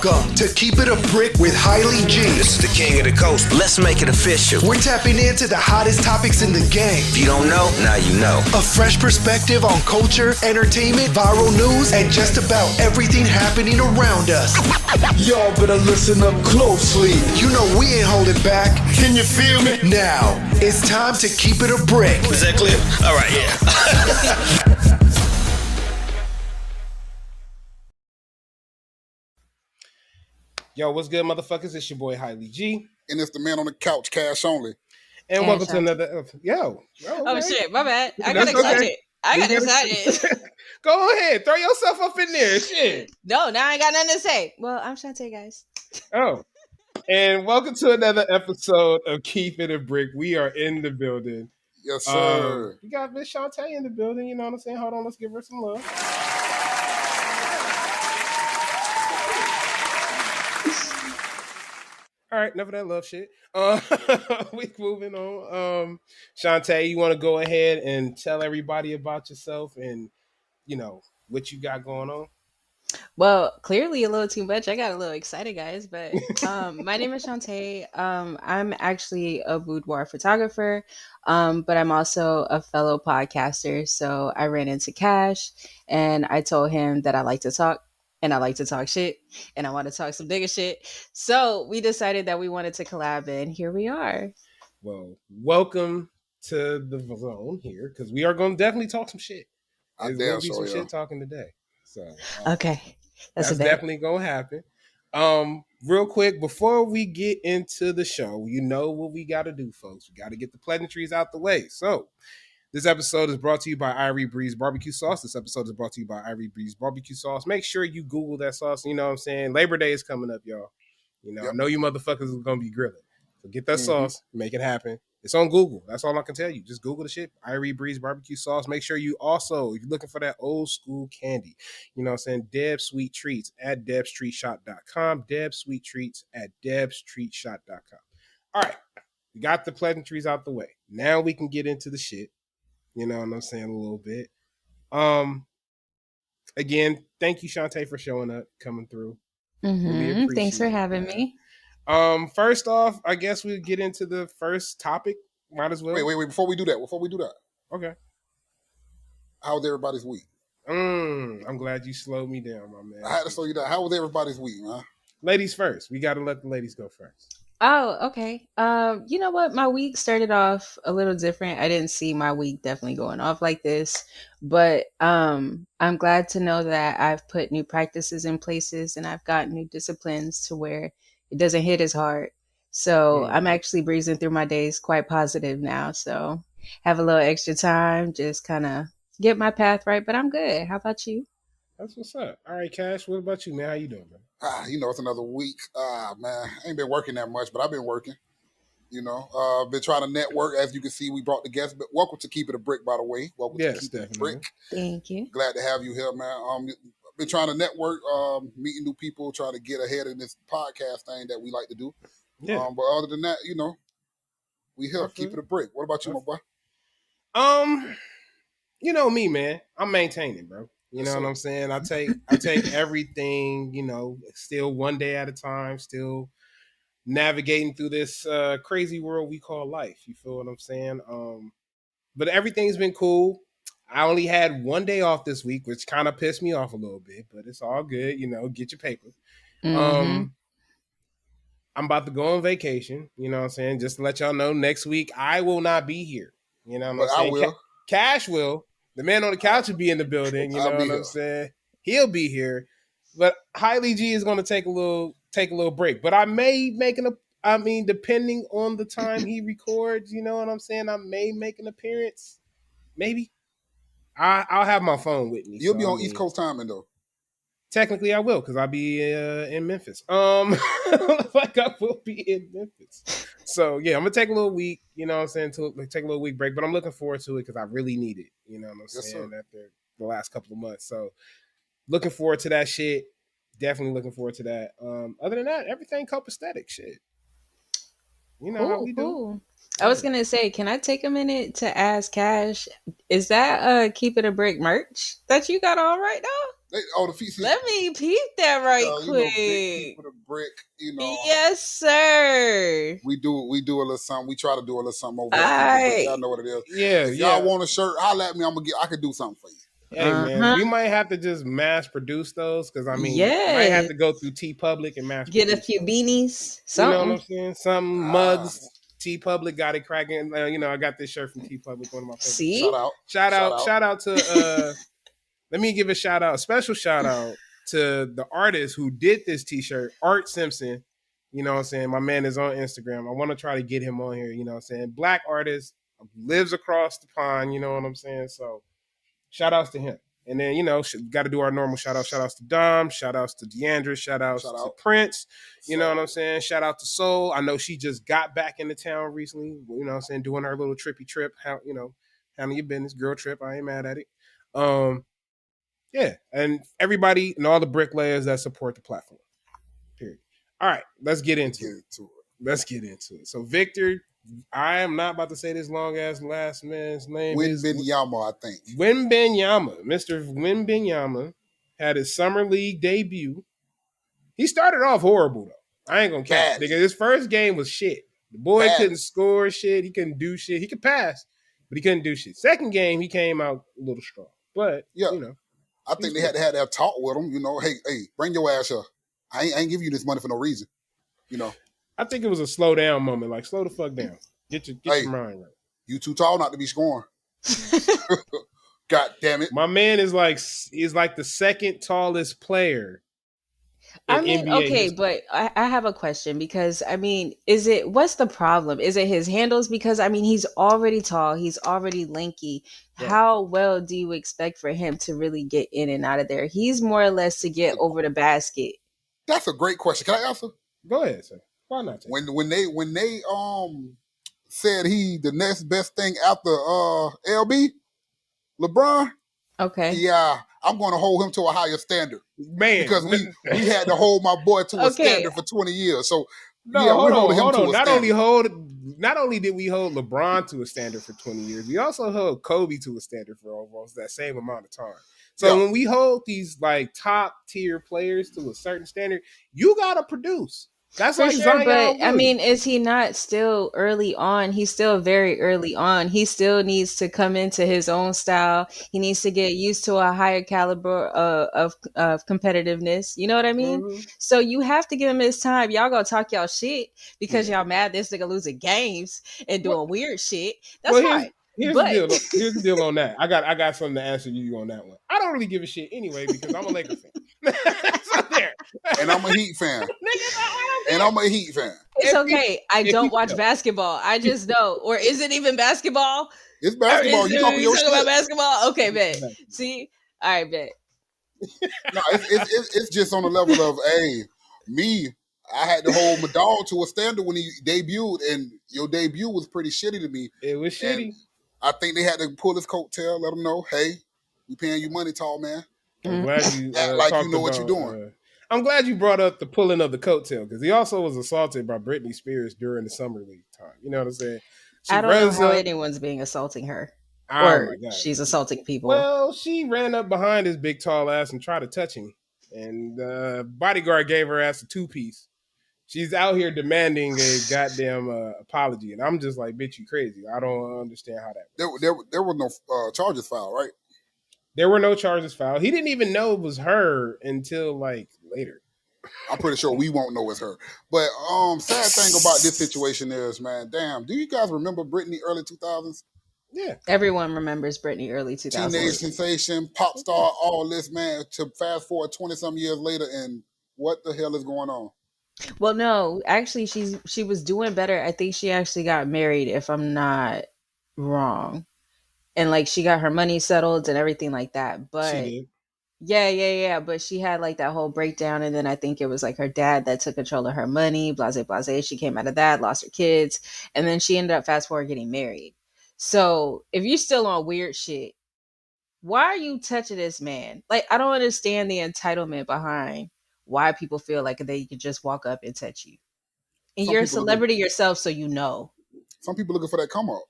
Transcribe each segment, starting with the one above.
Welcome to Keep It a Brick with Hailey G. This is the king of the coast. Let's make it official. We're tapping into the hottest topics in the game. If you don't know, now you know. A fresh perspective on culture, entertainment, viral news, and just about everything happening around us. Y'all better listen up closely. You know we ain't holding back. Can you feel me? Now, it's time to Keep It a Brick. Is that clear? All right, yeah. Yo, what's good, motherfuckers? It's your boy Hailey G. And it's the man on the couch, cash only. And Cash welcome to only. another. Oh shit, my bad. I got That's excited. okay. I got You excited. Go ahead, throw yourself up in there. Shit. No, now I ain't got nothing to say. Well, I'm Shonte, guys. Oh. And welcome to another episode of Keep It a Brick. We are in the building. Yes, sir. We got Miss Shonte in the building. You know what I'm saying? Hold on, let's give her some love. All right, enough of that love shit. We moving on. Shonte, you want to go ahead and tell everybody about yourself and, you know, what you got going on? Well, clearly a little too much. I got a little excited, guys. But my name is Shonte. I'm actually a boudoir photographer, but I'm also a fellow podcaster. So I ran into Cash, and I told him that I like to talk. And I like to talk shit, and I want to talk some bigger shit. So we decided that we wanted to collab, and here we are. Well, welcome to the zone here, because we are going to definitely talk some shit. There's going to be some shit talking today. So Okay, that's definitely going to happen. Real quick, before we get into the show, you know what we got to do, folks. We got to get the pleasantries out the way. So this episode is brought to you by Irie Breeze Barbecue Sauce. This episode is brought to you by Irie Breeze Barbecue Sauce. Make sure you Google that sauce. You know what I'm saying? Labor Day is coming up, y'all. You know, I know you motherfuckers are going to be grilling. So get that sauce, make it happen. It's on Google. That's all I can tell you. Just Google the shit. Irie Breeze Barbecue Sauce. Make sure you also, if you're looking for that old school candy, you know what I'm saying? Deb's Sweet Treats at debstreetshop.com. Deb's Sweet Treats at debstreetshop.com. All right. We got the pleasantries out the way. Now we can get into the shit. You know what I'm saying? A little bit. Again, thank you, Shonte, for showing up, coming through. Mm-hmm. Thanks for having me. First off, I guess we'll get into the first topic. Might as well. Wait. Before we do that. Okay. How was everybody's week? I'm glad you slowed me down, my man. I had to slow you down. How was everybody's week, man? Ladies first. We got to let the ladies go first. Oh, okay. You know what? My week started off a little different. I didn't see my week definitely going off like this, but I'm glad to know that I've put new practices in places and I've got new disciplines to where it doesn't hit as hard. So I'm actually breezing through my days quite positive now. So have a little extra time, just kind of get my path right, but I'm good. How about you? That's what's up. All right, Cash, what about you, man? How you doing, man? It's another week. Man, I ain't been working that much, but I've been working. Been trying to network. As you can see, we brought the guests. But welcome to Keep It a Brick, by the way. Welcome to Keep It a Brick. Thank you. Glad to have you here, man. Been trying to network, meeting new people, trying to get ahead in this podcast thing that we like to do. Yeah. But other than that, we here. Keep It a Brick. What about you, my boy? You know me, man. I'm maintaining, bro. You know what I'm saying? I take everything, still one day at a time, still navigating through this crazy world we call life. You feel what I'm saying? But everything's been cool. I only had one day off this week, which kind of pissed me off a little bit, but it's all good. Get your paper. Mm-hmm. I'm about to go on vacation. You know what I'm saying? Just to let y'all know, next week I will not be here. You know what I'm saying? I will. Cash will. The man on the couch will be in the building. You know what I'm saying? He'll be here. But Hailey G is going to take a little break. But I may depending on the time he records, you know what I'm saying? I may make an appearance. Maybe. I'll have my phone with me. You'll be on East Coast timing, though. Technically, I will, because I'll be in Memphis. Like I will be in Memphis. So, yeah, I'm going to take a little week, you know what I'm saying, take a little week break. But I'm looking forward to it because I really need it, you know what I'm saying, after the last couple of months. So, looking forward to that shit. Definitely looking forward to that. Other than that, everything copacetic shit. You know how we do. Cool. I was going to say, can I take a minute to ask Cash, is that Keep It a Brick merch that you got on right now? The feet. Let me peep that right You know, big quick. people, the brick. You know. Yes, sir. We do a little something. We try to do a little something over All at Keep It Brick. right. Y'all know what it is. Yeah, If y'all want a shirt, holla at me. I could do something for you. Hey man, we might have to just mass produce those because I mean, might have to go through T Public and mass get produce a few those. beanies. You know what I'm saying? Some mugs. T Public got it cracking. You know, I got this shirt from T Public, one of my favorites. See, shout out to. Let me give a special shout out to the artist who did this T-shirt, Art Simpson. You know what I'm saying? My man is on Instagram. I want to try to get him on here. You know what I'm saying? Black artist, lives across the pond. You know what I'm saying? So shout outs to him. And then, you know, got to do our normal shout outs. Shout outs to Dom. Shout outs to Deandra. Shout outs to Prince. You know what I'm saying? Shout out to Soul. I know she just got back into town recently. You know what I'm saying? Doing her little trippy trip. Handle your business. Girl trip. I ain't mad at it. Yeah, and everybody and all the bricklayers that support the platform. Period. All right, let's get into it. So, Victor, I am not about to say this long ass last man's name. Wimbenyama, I think. Wimbenyama. Mr. Wimbenyama had his summer league debut. He started off horrible though. I ain't gonna cap. Nigga, his first game was shit. The boy couldn't score shit. He couldn't do shit. He could pass, but he couldn't do shit. Second game, he came out a little strong. But you know. I think they had to have that talk with him, you know. Hey, bring your ass up. I ain't giving you this money for no reason, you know. I think it was a slow down moment, like slow the fuck down. Get your mind right. You too tall not to be scoring. God damn it. My man is like the second tallest player. I mean, NBA okay, history. But I have a question because I mean, what's the problem? Is it his handles? Because I mean, he's already tall, he's already lanky. Yeah. How well do you expect for him to really get in and out of there? He's more or less to get over the basket. That's a great question. Can I answer? Go ahead, sir. Why not? When they said he the next best thing after LB, LeBron. Okay. Yeah, I'm going to hold him to a higher standard, man, because we had to hold my boy to a standard for 20 years. So hold on. Not only did we hold LeBron to a standard for 20 years, we also held Kobe to a standard for almost that same amount of time. So when we hold these like top tier players to a certain standard, you gotta produce. That's for like sure, Zion but Williams. I mean, is he not still early on? He's still very early on. He still needs to come into his own style. He needs to get used to a higher caliber of competitiveness. You know what I mean? Mm-hmm. So you have to give him his time. Y'all gonna talk y'all shit because y'all mad this nigga losing games and doing weird shit. That's fine. Here's the deal on that. I got something to answer you on that one. I don't really give a shit anyway because I'm a Lakers fan. So there. And I'm a Heat fan. It's okay. I don't watch basketball. I just know. Or is it even basketball? It's basketball. You talking about basketball? Okay, bet. See? All right, bet. No, it's just on the level of, I had to hold my dog to a standard when he debuted, and your debut was pretty shitty to me. It was shitty. I think they had to pull his coattail, let him know, hey, we paying you money, tall man. I'm glad you act like you know what you're doing. I'm glad you brought up the pulling of the coattail because he also was assaulted by Britney Spears during the summer league time. You know what I'm saying? I don't know how anyone's being assaulting her. Or she's assaulting people. Well, she ran up behind his big tall ass and tried to touch him. And bodyguard gave her ass a 2-piece. She's out here demanding a goddamn apology. And I'm just like, bitch, you crazy. I don't understand how that There were no charges filed, right? There were no charges filed. He didn't even know it was her until like later. I'm pretty sure we won't know it's her. But sad thing about this situation is, man, damn, do you guys remember Britney early 2000s? Yeah. Everyone remembers Britney early 2000s. Teenage sensation, pop star, all this, man, to fast forward 20-some years later, and what the hell is going on? Well, no, actually, she was doing better. I think she actually got married, if I'm not wrong. And like she got her money settled and everything like that. But she did. Yeah. But she had like that whole breakdown. And then I think it was like her dad that took control of her money, blase. She came out of that, lost her kids. And then she ended up fast forward getting married. So if you're still on weird shit, why are you touching this man? Like, I don't understand the entitlement behind why people feel like they could just walk up and touch you. And you're a celebrity yourself, so you know. Some people looking for that come up.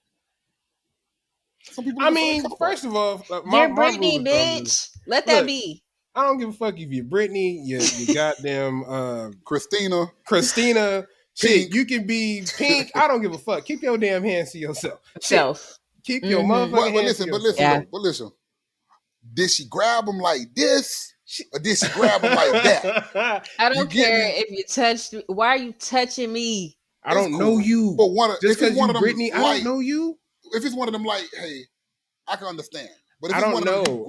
I mean, first of all, you're Britney, bitch. Let that be. I don't give a fuck if you're Brittany, you goddamn Christina. Shit, you can be Pink. I don't give a fuck. Keep your damn hands to yourself. Keep your motherfucking hands to yourself. But listen. Did she grab him like this? Or did she grab him like that? I don't care if you touched me. Why are you touching me? I don't know you. But just because you Brittany, I don't know you. If it's one of them like, hey, I can understand. But if I don't know.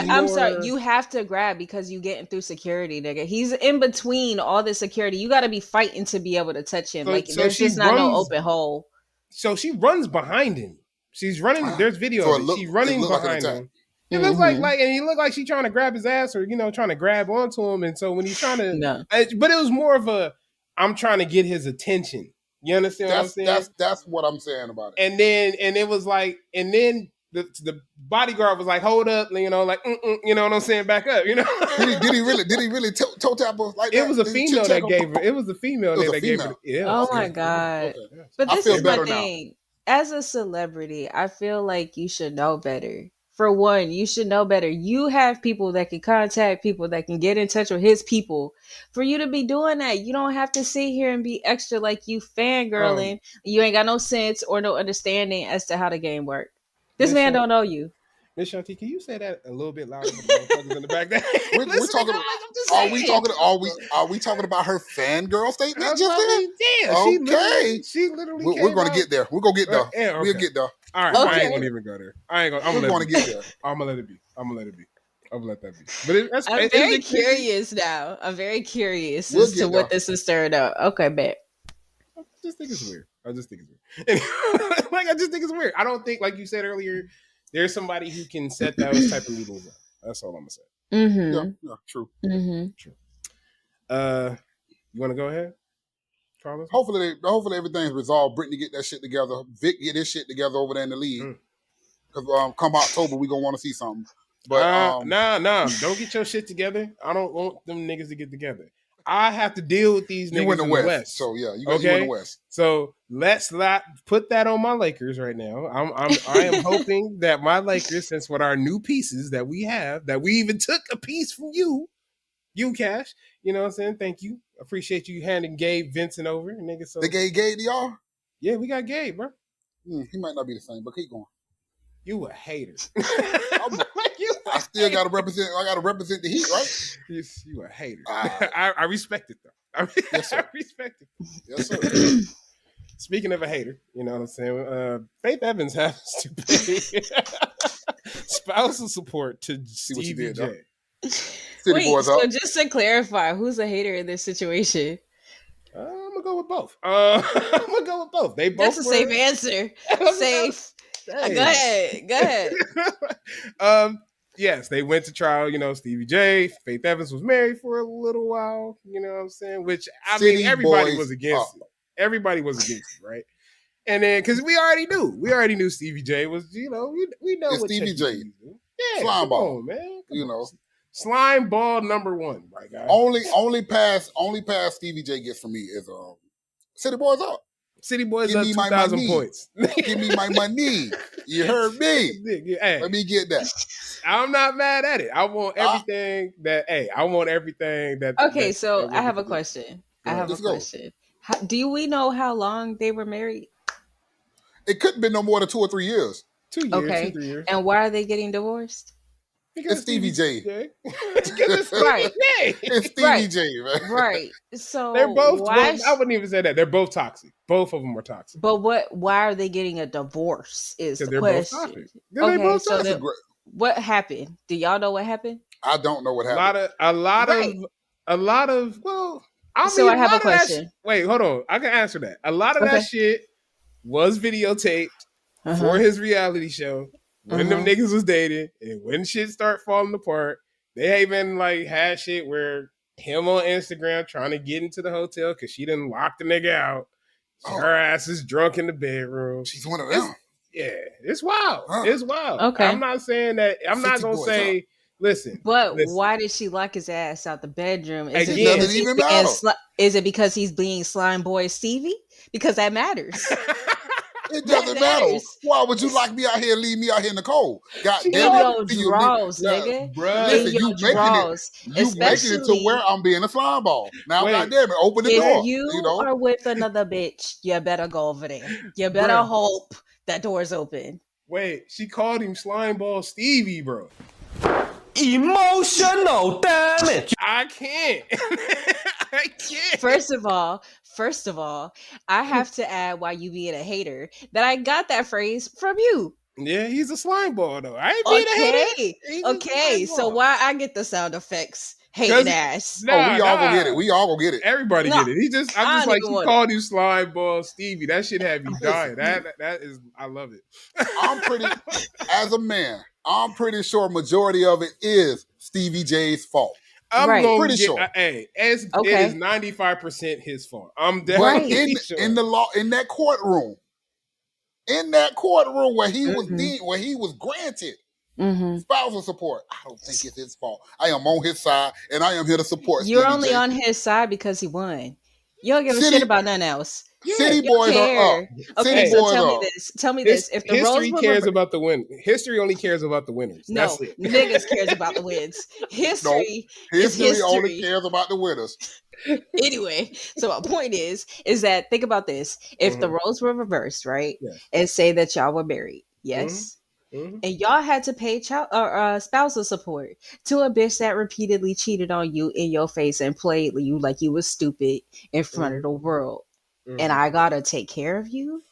I'm sorry, you have to grab because you getting through security, nigga. He's in between all the security. You got to be fighting to be able to touch him. There's just not no open hole. So she runs behind him. She's running. There's video of it. She's running behind him. It looks like, and he looked like she's trying to grab his ass or, trying to grab onto him. And so when he's trying to, but it was more of I'm trying to get his attention. You understand what I'm saying? That's what I'm saying about it. And then the bodyguard was like, hold up, you know what I'm saying? Back up, Did he really toe tap her like that? It was a female that gave her. It was a female that gave her. Yeah. Oh my God. Okay. But this is my thing. As a celebrity, I feel like you should know better. For one, you should know better. You have people that can contact people that can get in touch with his people. For you to be doing that, you don't have to sit here and be extra like you fangirling. You ain't got no sense or no understanding as to how the game works. This man don't know you. Miss Shonte, can you say that a little bit louder for the motherfuckers in the back there? We're talking. Are we talking about her fangirl statement? She literally. We're going to get there. We're going to get there. Yeah, okay. We'll get there. All right, I ain't gonna even go there. I'm gonna get there. I'm gonna let it be. I'm gonna let that be. But I'm very curious now. I'm very curious as to what this is stirred up. Okay, bet. I just think it's weird. I just think it's weird. I don't think, like you said earlier, there's somebody who can set those type of meetings up. That's all I'm gonna say. Mm-hmm. Yeah, true. Mm-hmm. True. You want to go ahead? Carlos? Hopefully everything's resolved. Brittany get that shit together. Vic get his shit together over there in the league. Because come October, we gonna want to see something. But nah, don't get your shit together. I don't want them niggas to get together. I have to deal with these niggas in the West. So yeah, you in the West. So let's not put that on my Lakers right now. I am hoping that my Lakers, since with our new pieces that we have, that we even took a piece from you Cash. You know what I'm saying? Thank you. Appreciate you handing Gabe Vincent over, nigga. So they gave Gabe to y'all? Yeah, we got Gabe, bro. He might not be the same, but keep going. You a hater. I still got to represent. I got to represent the Heat, right? You a hater. I respect it though. Yes, I respect it. Yes, sir. Speaking of a hater, you know what I'm saying? Faith Evans has to pay spousal support to Stevie J. Wait, so just to clarify, who's a hater in this situation? I'm gonna go with both. They both. That's a safe answer. Safe. Go ahead. Yes, they went to trial. You know, Stevie J, Faith Evans was married for a little while. You know what I'm saying? Which everybody was against it. Everybody was against it, right? And then because we already knew Stevie J was. You know, we know it's what Stevie J. Yeah, slime ball, on, man. You know. Slime ball number one, my guy. Only pass Stevie J gets from me is City Boys up. City Boys up 2,000 points. Give me my money. You heard me. Hey, let me get that. I'm not mad at it. I want everything that. Okay, so I have a question. Do we know how long they were married? It couldn't be no more than 2 or 3 years. 2 years. Okay. 2-3 years. And why are they getting divorced? Because it's Stevie J. Right. It's Stevie J, man. Right. So they're both. I wouldn't even say that. They're both toxic. Both of them are toxic. But why are they getting a divorce? Is the question. Both toxic. So what happened? Do y'all know what happened? I don't know what happened. A lot of. Well, I have a question. Wait, hold on. I can answer that. A lot of that shit was videotaped for his reality show. When them niggas was dating and when shit start falling apart, they even had shit where him on Instagram trying to get into the hotel because she didn't lock the nigga out. Her ass is drunk in the bedroom. She's one of them. It's wild. It's wild. Okay. I'm not saying that. I'm not going to say, listen. But why did she lock his ass out the bedroom? Is it because he's being slime boy Stevie? Because that matters. It doesn't matter. Why would you like me out here and leave me out here in the cold? God In damn it. your drawers, nigga. Bruh. Listen, In your drawers. you making it to where I'm being a slime ball. Now, Wait. goddamn it, open the If door. you are with another bitch, you better go over there. You better Bruh. hope that door's open. Wait, she called him Slimeball Stevie, bro. Emotional damage. I can't. I can't. First of all, I have to add, while you being a hater, that I got that phrase from you. Yeah, he's a slime ball though. I ain't being a hater. He's a Okay. slime So ball. why I get the sound effects? Hating ass. Nah, we all gonna get it. We all gonna get it. Everybody Nah, get it. I I'm just don't like, even she want called you slime ball Stevie. That shit had me dying. That is, I love it. As a man, I'm pretty sure majority of it is Stevie J's fault. I'm Right. gonna Pretty get, sure. Hey, it Okay. is 95% his fault. I'm But definitely sure. in that courtroom where he was Mhm. where he was granted Mm-hmm. spousal support, I don't think it's his fault. I am on his side, and I am here to support You're Stevie only J. on his side because he won. You don't give a City- shit about nothing else. City You don't boys are up. care. Okay, City so boys tell me are up. this. Tell me this. If the roles History were cares reversed, about the win. History only cares about the winners. no, That's it. niggas cares about the wins. History is History only history. cares about the winners. Anyway, so my point is that think about this. If the roles were reversed, right? Yes. And say that y'all were married, yes? Mhm. And y'all had to pay child or spousal support to a bitch that repeatedly cheated on you in your face and played you like you was stupid in front of the world. And I gotta take care of you?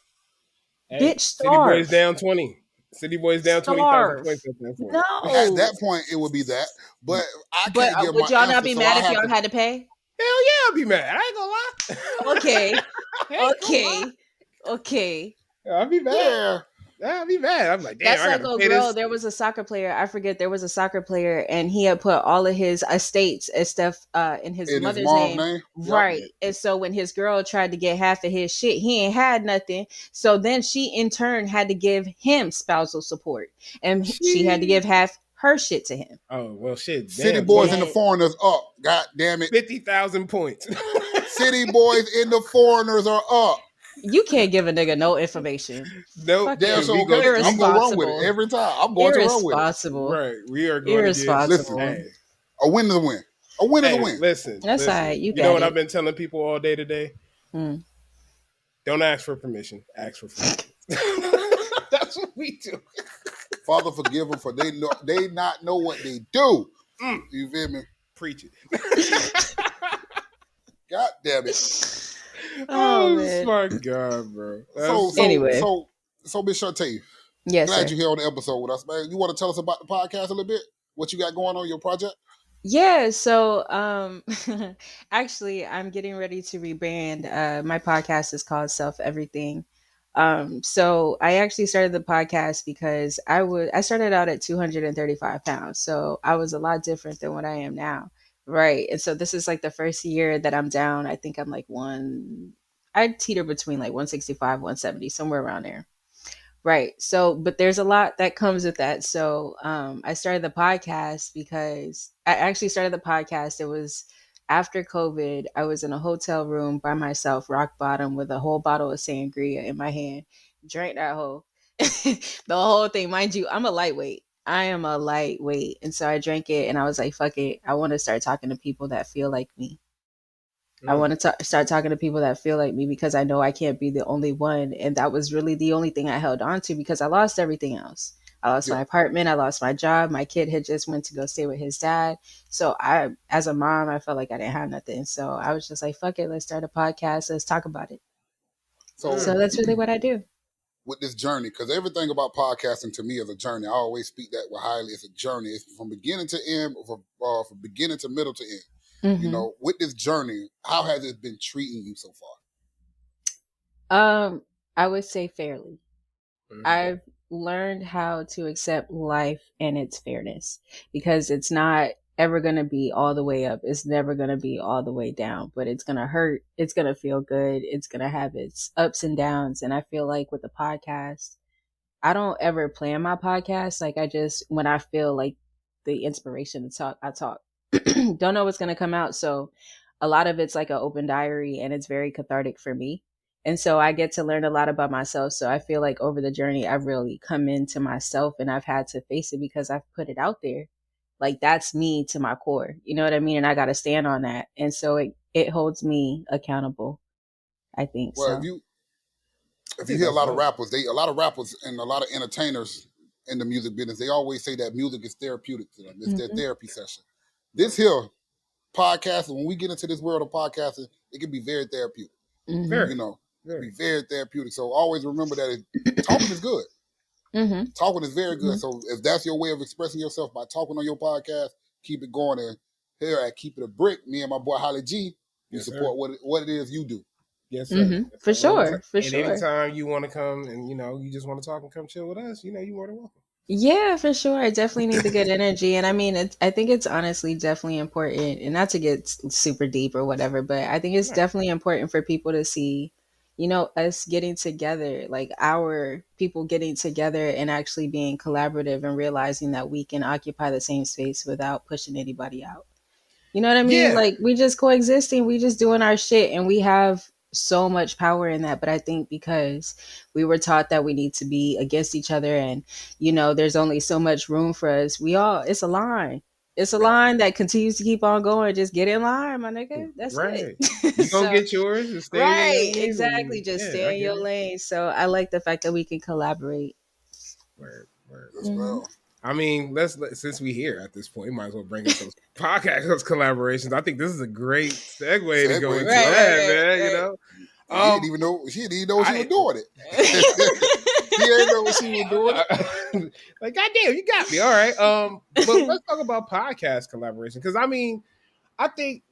Hey, Bitch, City Boys starve. down 20. City Boys down 20,000 Starve. points at that point. At No. that point, it would be that. But I But can't give would my y'all not answer, be so mad I if have y'all to. had to pay? Hell yeah, I'll be mad. I ain't gonna lie. Okay. I ain't gonna lie. Okay. I'll be mad. Yeah. I'll be mad. I'm like, damn, That's I like, gotta oh, pay girl, this. there was a soccer player. I forget, there was a soccer player, and he had put all of his estates and stuff in his In his mother's mom's name. name? Yep. Right. And so when his girl tried to get half of his shit, he ain't had nothing. So then she, in turn, had to give him spousal support. And she had to give half her shit to him. Oh, well, shit. City Damn, boys 20 and the foreigners up. God damn it. 50,000 points. City boys and the foreigners are up. You can't give a nigga no information. Nope. Fuck Damn it. sure okay. I'm gonna run with it Irresponsible. every time. I'm going to run with it. Irresponsible. Right. We are going to Irresponsible. get. Hey, A win is a win. A win is a hey, win. listen. That's listen. all right. You know got what it. I've been telling people all day today? Mm. Don't ask for permission. Ask for forgiveness. That's what we do. Father, forgive them for they not know what they do. You feel me? Preach it. God damn it. Oh, man. my God, bro. Anyway. So Miss Shonte, Yes, glad sir. you're here on the episode with us, man. You want to tell us about the podcast a little bit? What you got going on your project? Yeah, so actually I'm getting ready to rebrand. My podcast is called Self Everything. So I actually started the podcast because I started out at 235 pounds. So I was a lot different than what I am now. Right. And so this is like the first year that I'm down. I think I'm like I teeter between like 165, 170, somewhere around there. Right. So, but there's a lot that comes with that. So, I started the podcast because I actually started the podcast. It was after COVID. I was in a hotel room by myself, rock bottom, with a whole bottle of sangria in my hand. Drank that whole, the whole thing. Mind you, I'm a lightweight. I am a lightweight. And so I drank it and I was like, fuck it. I want to start talking to people that feel like me. I want to start talking to people that feel like me because I know I can't be the only one. And that was really the only thing I held on to because I lost everything else. I lost my apartment. I lost my job. My kid had just went to go stay with his dad. So as a mom, I felt like I didn't have nothing. So I was just like, fuck it. Let's start a podcast. Let's talk about it. So that's really what I do. With this journey, because everything about podcasting to me is a journey. I always speak that with highly. It's a journey. It's from beginning to end, from beginning to middle to end. Mm-hmm. You know, with this journey, how has it been treating you so far? I would say fairly. Mm-hmm. I've learned how to accept life and its fairness because it's not ever going to be all the way up. It's never going to be all the way down, but it's going to hurt. It's going to feel good. It's going to have its ups and downs. And I feel like with the podcast, I don't ever plan my podcast. Like when I feel like the inspiration to talk, I talk. Don't know what's going to come out. So a lot of it's like an open diary and it's very cathartic for me. And so I get to learn a lot about myself. So I feel like over the journey, I've really come into myself and I've had to face it because I've put it out there. Like that's me to my core. You know what I mean? And I got to stand on that. And so it holds me accountable, I think. Well, So if you hear a lot of rappers, and a lot of entertainers in the music business, they always say that music is therapeutic to them. It's their therapy session. This here podcasting, when we get into this world of podcasting, it can be very therapeutic. You know, it can be very therapeutic. So always remember that talking is good. Talking is very good. So if that's your way of expressing yourself by talking on your podcast, keep it going. And here at Keep It a Brick, me and my boy Holly G, we support what it is you do. Yes, sir. For sure. And anytime you want to come and you just want to talk and come chill with us, you're more than welcome. Yeah, for sure. I definitely need the good energy. And I mean, I think it's honestly definitely important, and not to get super deep or whatever, but I think it's definitely important for people to see, us getting together, like our people getting together and actually being collaborative and realizing that we can occupy the same space without pushing anybody out. You know what I mean? Yeah. Like we just coexisting, we just doing our shit, and we have so much power in that. But I think because we were taught that we need to be against each other and, there's only so much room for us. It's a line. It's a line that continues to keep on going. Just get in line, my nigga. That's right. it. You gonna get yours and stay right, in your lane. exactly. Just stay in your lane. So I like the fact that we can collaborate. Word. Well. I mean, since we here at this point, might as well bring up those podcast, those collaborations. I think this is a great segue to go into that, man. She didn't even know she was doing it. She didn't know what she was doing. Like, goddamn, you got me. All right. But let's talk about podcast collaboration, because I mean, I think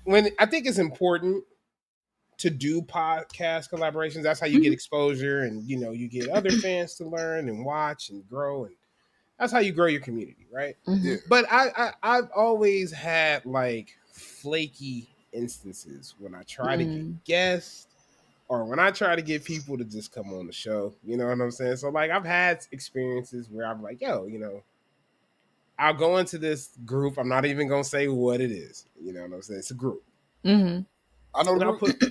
it's important to do podcast collaborations. That's how you get exposure, and you get other fans to learn and watch and grow, and that's how you grow your community, right? Yeah. But I've always had like flaky instances when I try to get guests or when I try to get people to just come on the show. You know what I'm saying? So like I've had experiences where I'm like, yo, I'll go into this group. I'm not even gonna say what it is. You know what I'm saying? It's a group. Mm-hmm. I know the group.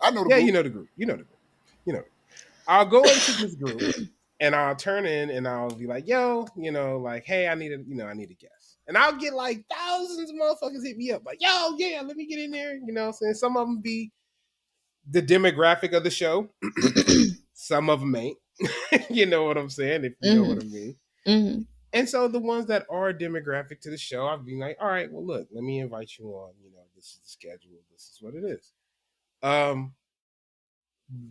I know the yeah, group. you know the group. You know the group. I'll go into this group. And I'll turn in and I'll be like, yo, like, hey, I need a guest. And I'll get like thousands of motherfuckers hit me up. Like, yo, yeah, let me get in there. You know what I'm saying? Some of them be the demographic of the show. Some of them ain't. You know what I'm saying? If you know what I mean. Mm-hmm. And so the ones that are demographic to the show, I'll be like, all right, well, look, let me invite you on. This is the schedule. This is what it is.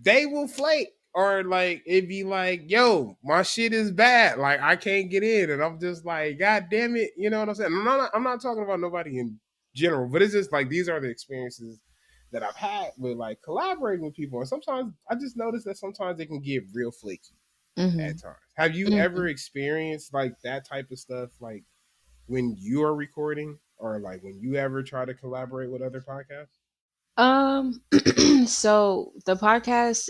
They will flake. Or like it'd be like, yo, my shit is bad. Like I can't get in, and I'm just like, God damn it, you know what I'm saying? I'm not talking about nobody in general, but it's just like these are the experiences that I've had with like collaborating with people, and sometimes I just notice that sometimes they can get real flaky at times. Have you ever experienced like that type of stuff, like when you are recording, or like when you ever try to collaborate with other podcasts? So the podcast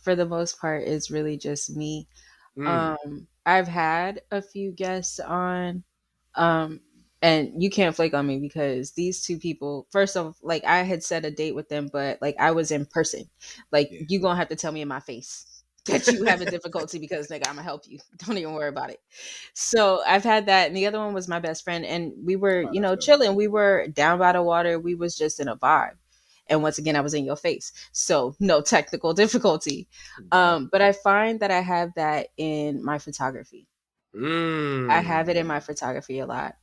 for the most part is really just me. I've had a few guests on, and you can't flake on me because these two people, first of, like, I had set a date with them, but like I was in person. Like you gonna have to tell me in my face that you have a difficulty because nigga, I'm gonna help you. Don't even worry about it. So I've had that, and the other one was my best friend, and we were chilling. We were down by the water. We was just in a vibe. And once again, I was in your face. So no technical difficulty. But I find that I have that in my photography. I have it in my photography a lot.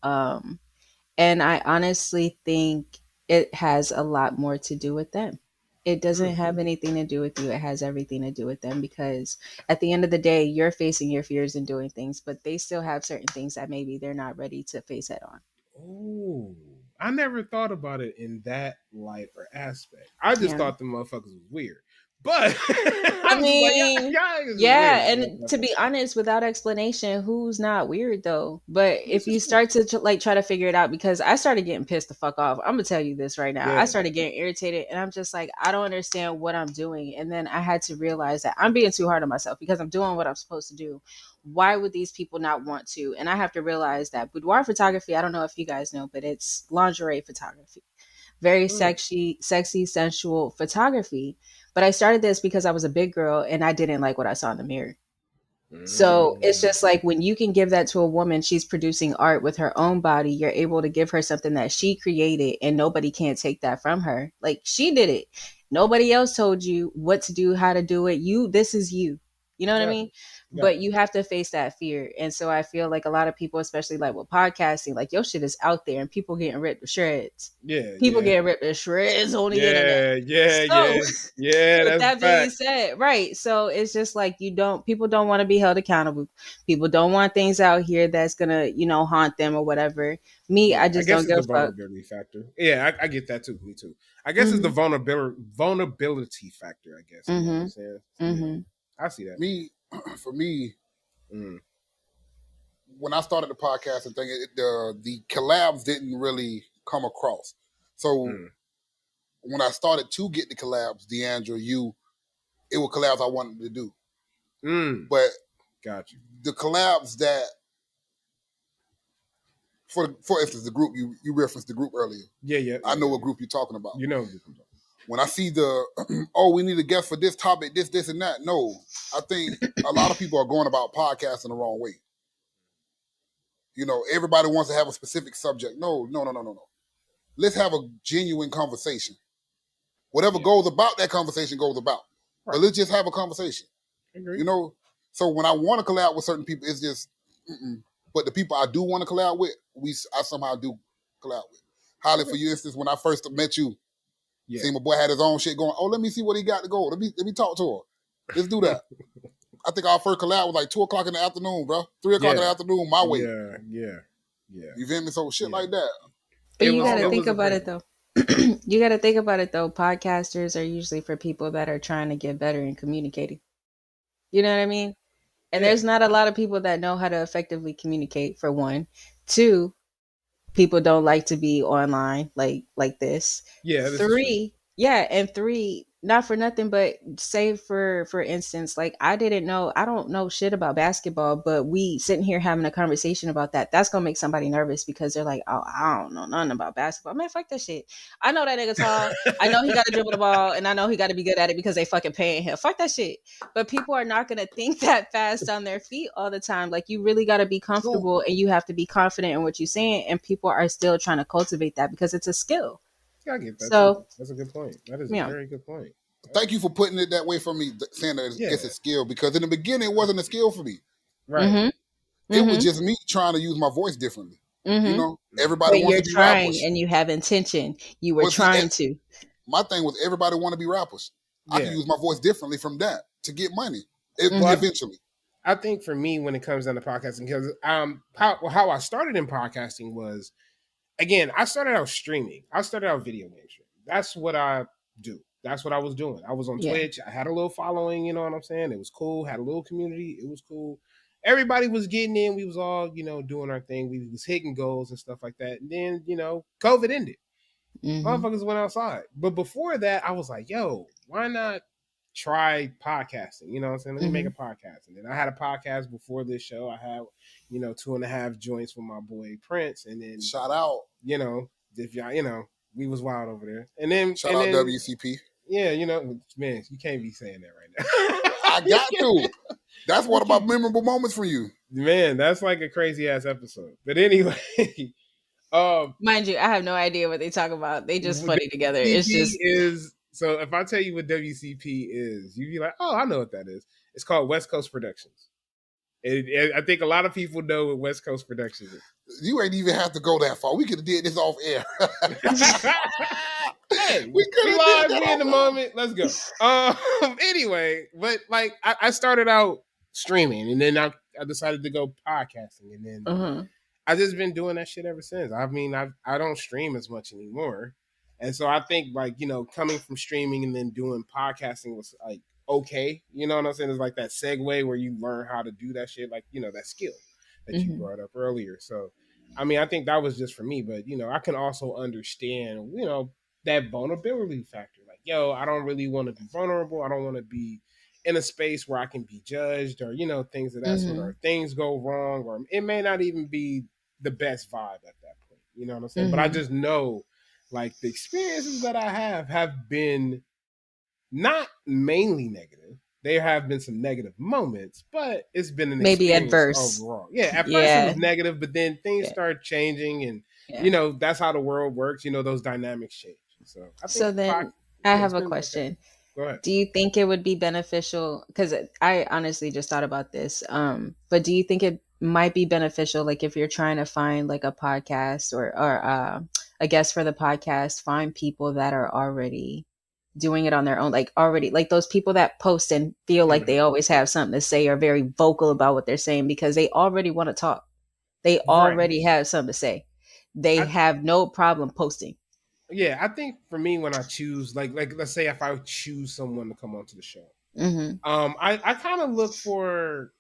And I honestly think it has a lot more to do with them. It doesn't have anything to do with you. It has everything to do with them, because at the end of the day, you're facing your fears and doing things, but they still have certain things that maybe they're not ready to face head on. Oh, I never thought about it in that light or aspect. I just thought the motherfuckers was weird. But I mean, yeah, weird. and to be honest, without explanation, who's not weird though? But if you start to like try to figure it out, because I started getting pissed the fuck off. I'm gonna tell you this right now. I started getting irritated, and I'm just like, I don't understand what I'm doing. And then I had to realize that I'm being too hard on myself because I'm doing what I'm supposed to do. Why would these people not want to? And I have to realize that boudoir photography, I don't know if you guys know, but it's lingerie photography. very sexy, sensual photography. But I started this because I was a big girl and I didn't like what I saw in the mirror. So it's just like when you can give that to a woman, she's producing art with her own body. You're able to give her something that she created and nobody can't take that from her. Like she did it. Nobody else told you what to do, how to do it. This is you. You know what I mean? But you have to face that fear. And so I feel like a lot of people, especially like with podcasting, like your shit is out there and people getting ripped to shreds. People getting ripped to shreds on the internet. With That's a that being fact. said, right. So it's just like people don't want to be held accountable. People don't want things out here that's gonna, haunt them or whatever. Me, I I just guess don't it's give the a fuck. vulnerability factor. Yeah, I get that too. Me too. I guess it's the vulnerability factor, I guess. You know what I'm saying? Yeah, I see that. For me, Mm. when I started the podcast and thing, the collabs didn't really come across. So when I started to get the collabs, Deandra, it were collabs I wanted to do. But got you. The collabs that, for instance, the group you referenced the group earlier. Yeah. I know what group you're talking about. You know what group I'm talking about. When I see we need a guest for this topic, this, and that. No, I think a lot of people are going about podcasting the wrong way. Everybody wants to have a specific subject. No. Let's have a genuine conversation. Whatever goes about that conversation goes about. Right. But let's just have a conversation. Agree. So when I want to collab with certain people, it's just, but the people I do want to collab with, I somehow do collab with. Holly, for instance, when I first met you, see my boy had his own shit going. Oh, let me see what he got to go. Let me talk to her. Let's do that. I think our first collab was like 2:00 in the afternoon, bro. 3:00 in the afternoon, my way. Yeah. You feel me? So shit like that. But you got to think about it though. You got to think about it though. Podcasters are usually for people that are trying to get better in communicating. You know what I mean? And there's not a lot of people that know how to effectively communicate, for one. Two, people don't like to be online like this. Yeah. Three, and three, not for nothing, but say for instance, like I don't know shit about basketball, but we sitting here having a conversation about that's gonna make somebody nervous because they're like, oh, I don't know nothing about basketball. Man, fuck that shit. I know that nigga tall. I know he got to dribble the ball, and I know he got to be good at it because they fucking paying him. Fuck that shit. But people are not gonna think that fast on their feet all the time. Like you really got to be comfortable, and you have to be confident in what you're saying. And people are still trying to cultivate that because it's a skill. I get that. So that's a good point. That is a very good point. Thank you for putting it that way for me, saying that it's a skill, because in the beginning it wasn't a skill for me. Right. It was just me trying to use my voice differently. Everybody wants to be trying rappers. and you have intention. You were trying to. My thing was everybody want to be rappers. I can use my voice differently from that to get money eventually. I think for me, when it comes down to podcasting, because how I started in podcasting was, again, I started out streaming. I started out video game streaming. That's what I do. That's what I was doing. I was on Twitch. I had a little following, you know what I'm saying? It was cool. Had a little community. It was cool. Everybody was getting in. We was all, doing our thing. We was hitting goals and stuff like that. And then, COVID ended. Motherfuckers went outside. But before that, I was like, yo, why not try podcasting? You know what I'm saying? Let me make a podcast. And then I had a podcast before this show. I had, 2.5 joints with my boy Prince. And then shout out. If y'all, we was wild over there. And then shout out WCP. Yeah, man, you can't be saying that right now. I got to. That's one of my memorable moments for you. Man, that's like a crazy ass episode. But anyway, mind you, I have no idea what they talk about. They just funny together. It's just so if I tell you what WCP is, you'd be like, oh, I know what that is. It's called West Coast Productions. I think a lot of people know what West Coast Productions is. You ain't even have to go that far. We could have did this off air. Hey, we live. We in the moment. Let's go. Anyway, but like I started out streaming, and then I decided to go podcasting, and then I just been doing that shit ever since. I mean, I don't stream as much anymore, and so I think like coming from streaming and then doing podcasting was like okay. You know what I'm saying? It's like that segue where you learn how to do that shit, like that skill that you brought up earlier. So, I mean, I think that was just for me, but I can also understand that vulnerability factor. Like, yo, I don't really want to be vulnerable. I don't want to be in a space where I can be judged or, things of that sort, or things go wrong, or it may not even be the best vibe at that point. You know what I'm saying? But I just know like the experiences that I have been not mainly negative. There have been some negative moments, but it's been an Maybe experience adverse. overall. Yeah, at first it Yeah. was negative, but then things Yeah. started changing, and Yeah. that's how the world works. Those dynamics change. So I think So then I it's have a been okay. question. Go ahead. Do you think it would be beneficial? Because I honestly just thought about this. But do you think it might be beneficial, like if you're trying to find like a podcast or a guest for the podcast, find people that are already doing it on their own, like already like those people that post and feel like they always have something to say, are very vocal about what they're saying because they already want to talk. They Right. already have something to say. They have no problem posting. Yeah, I think for me when I choose like let's say if I choose someone to come onto the show, Mm-hmm. I kind of look for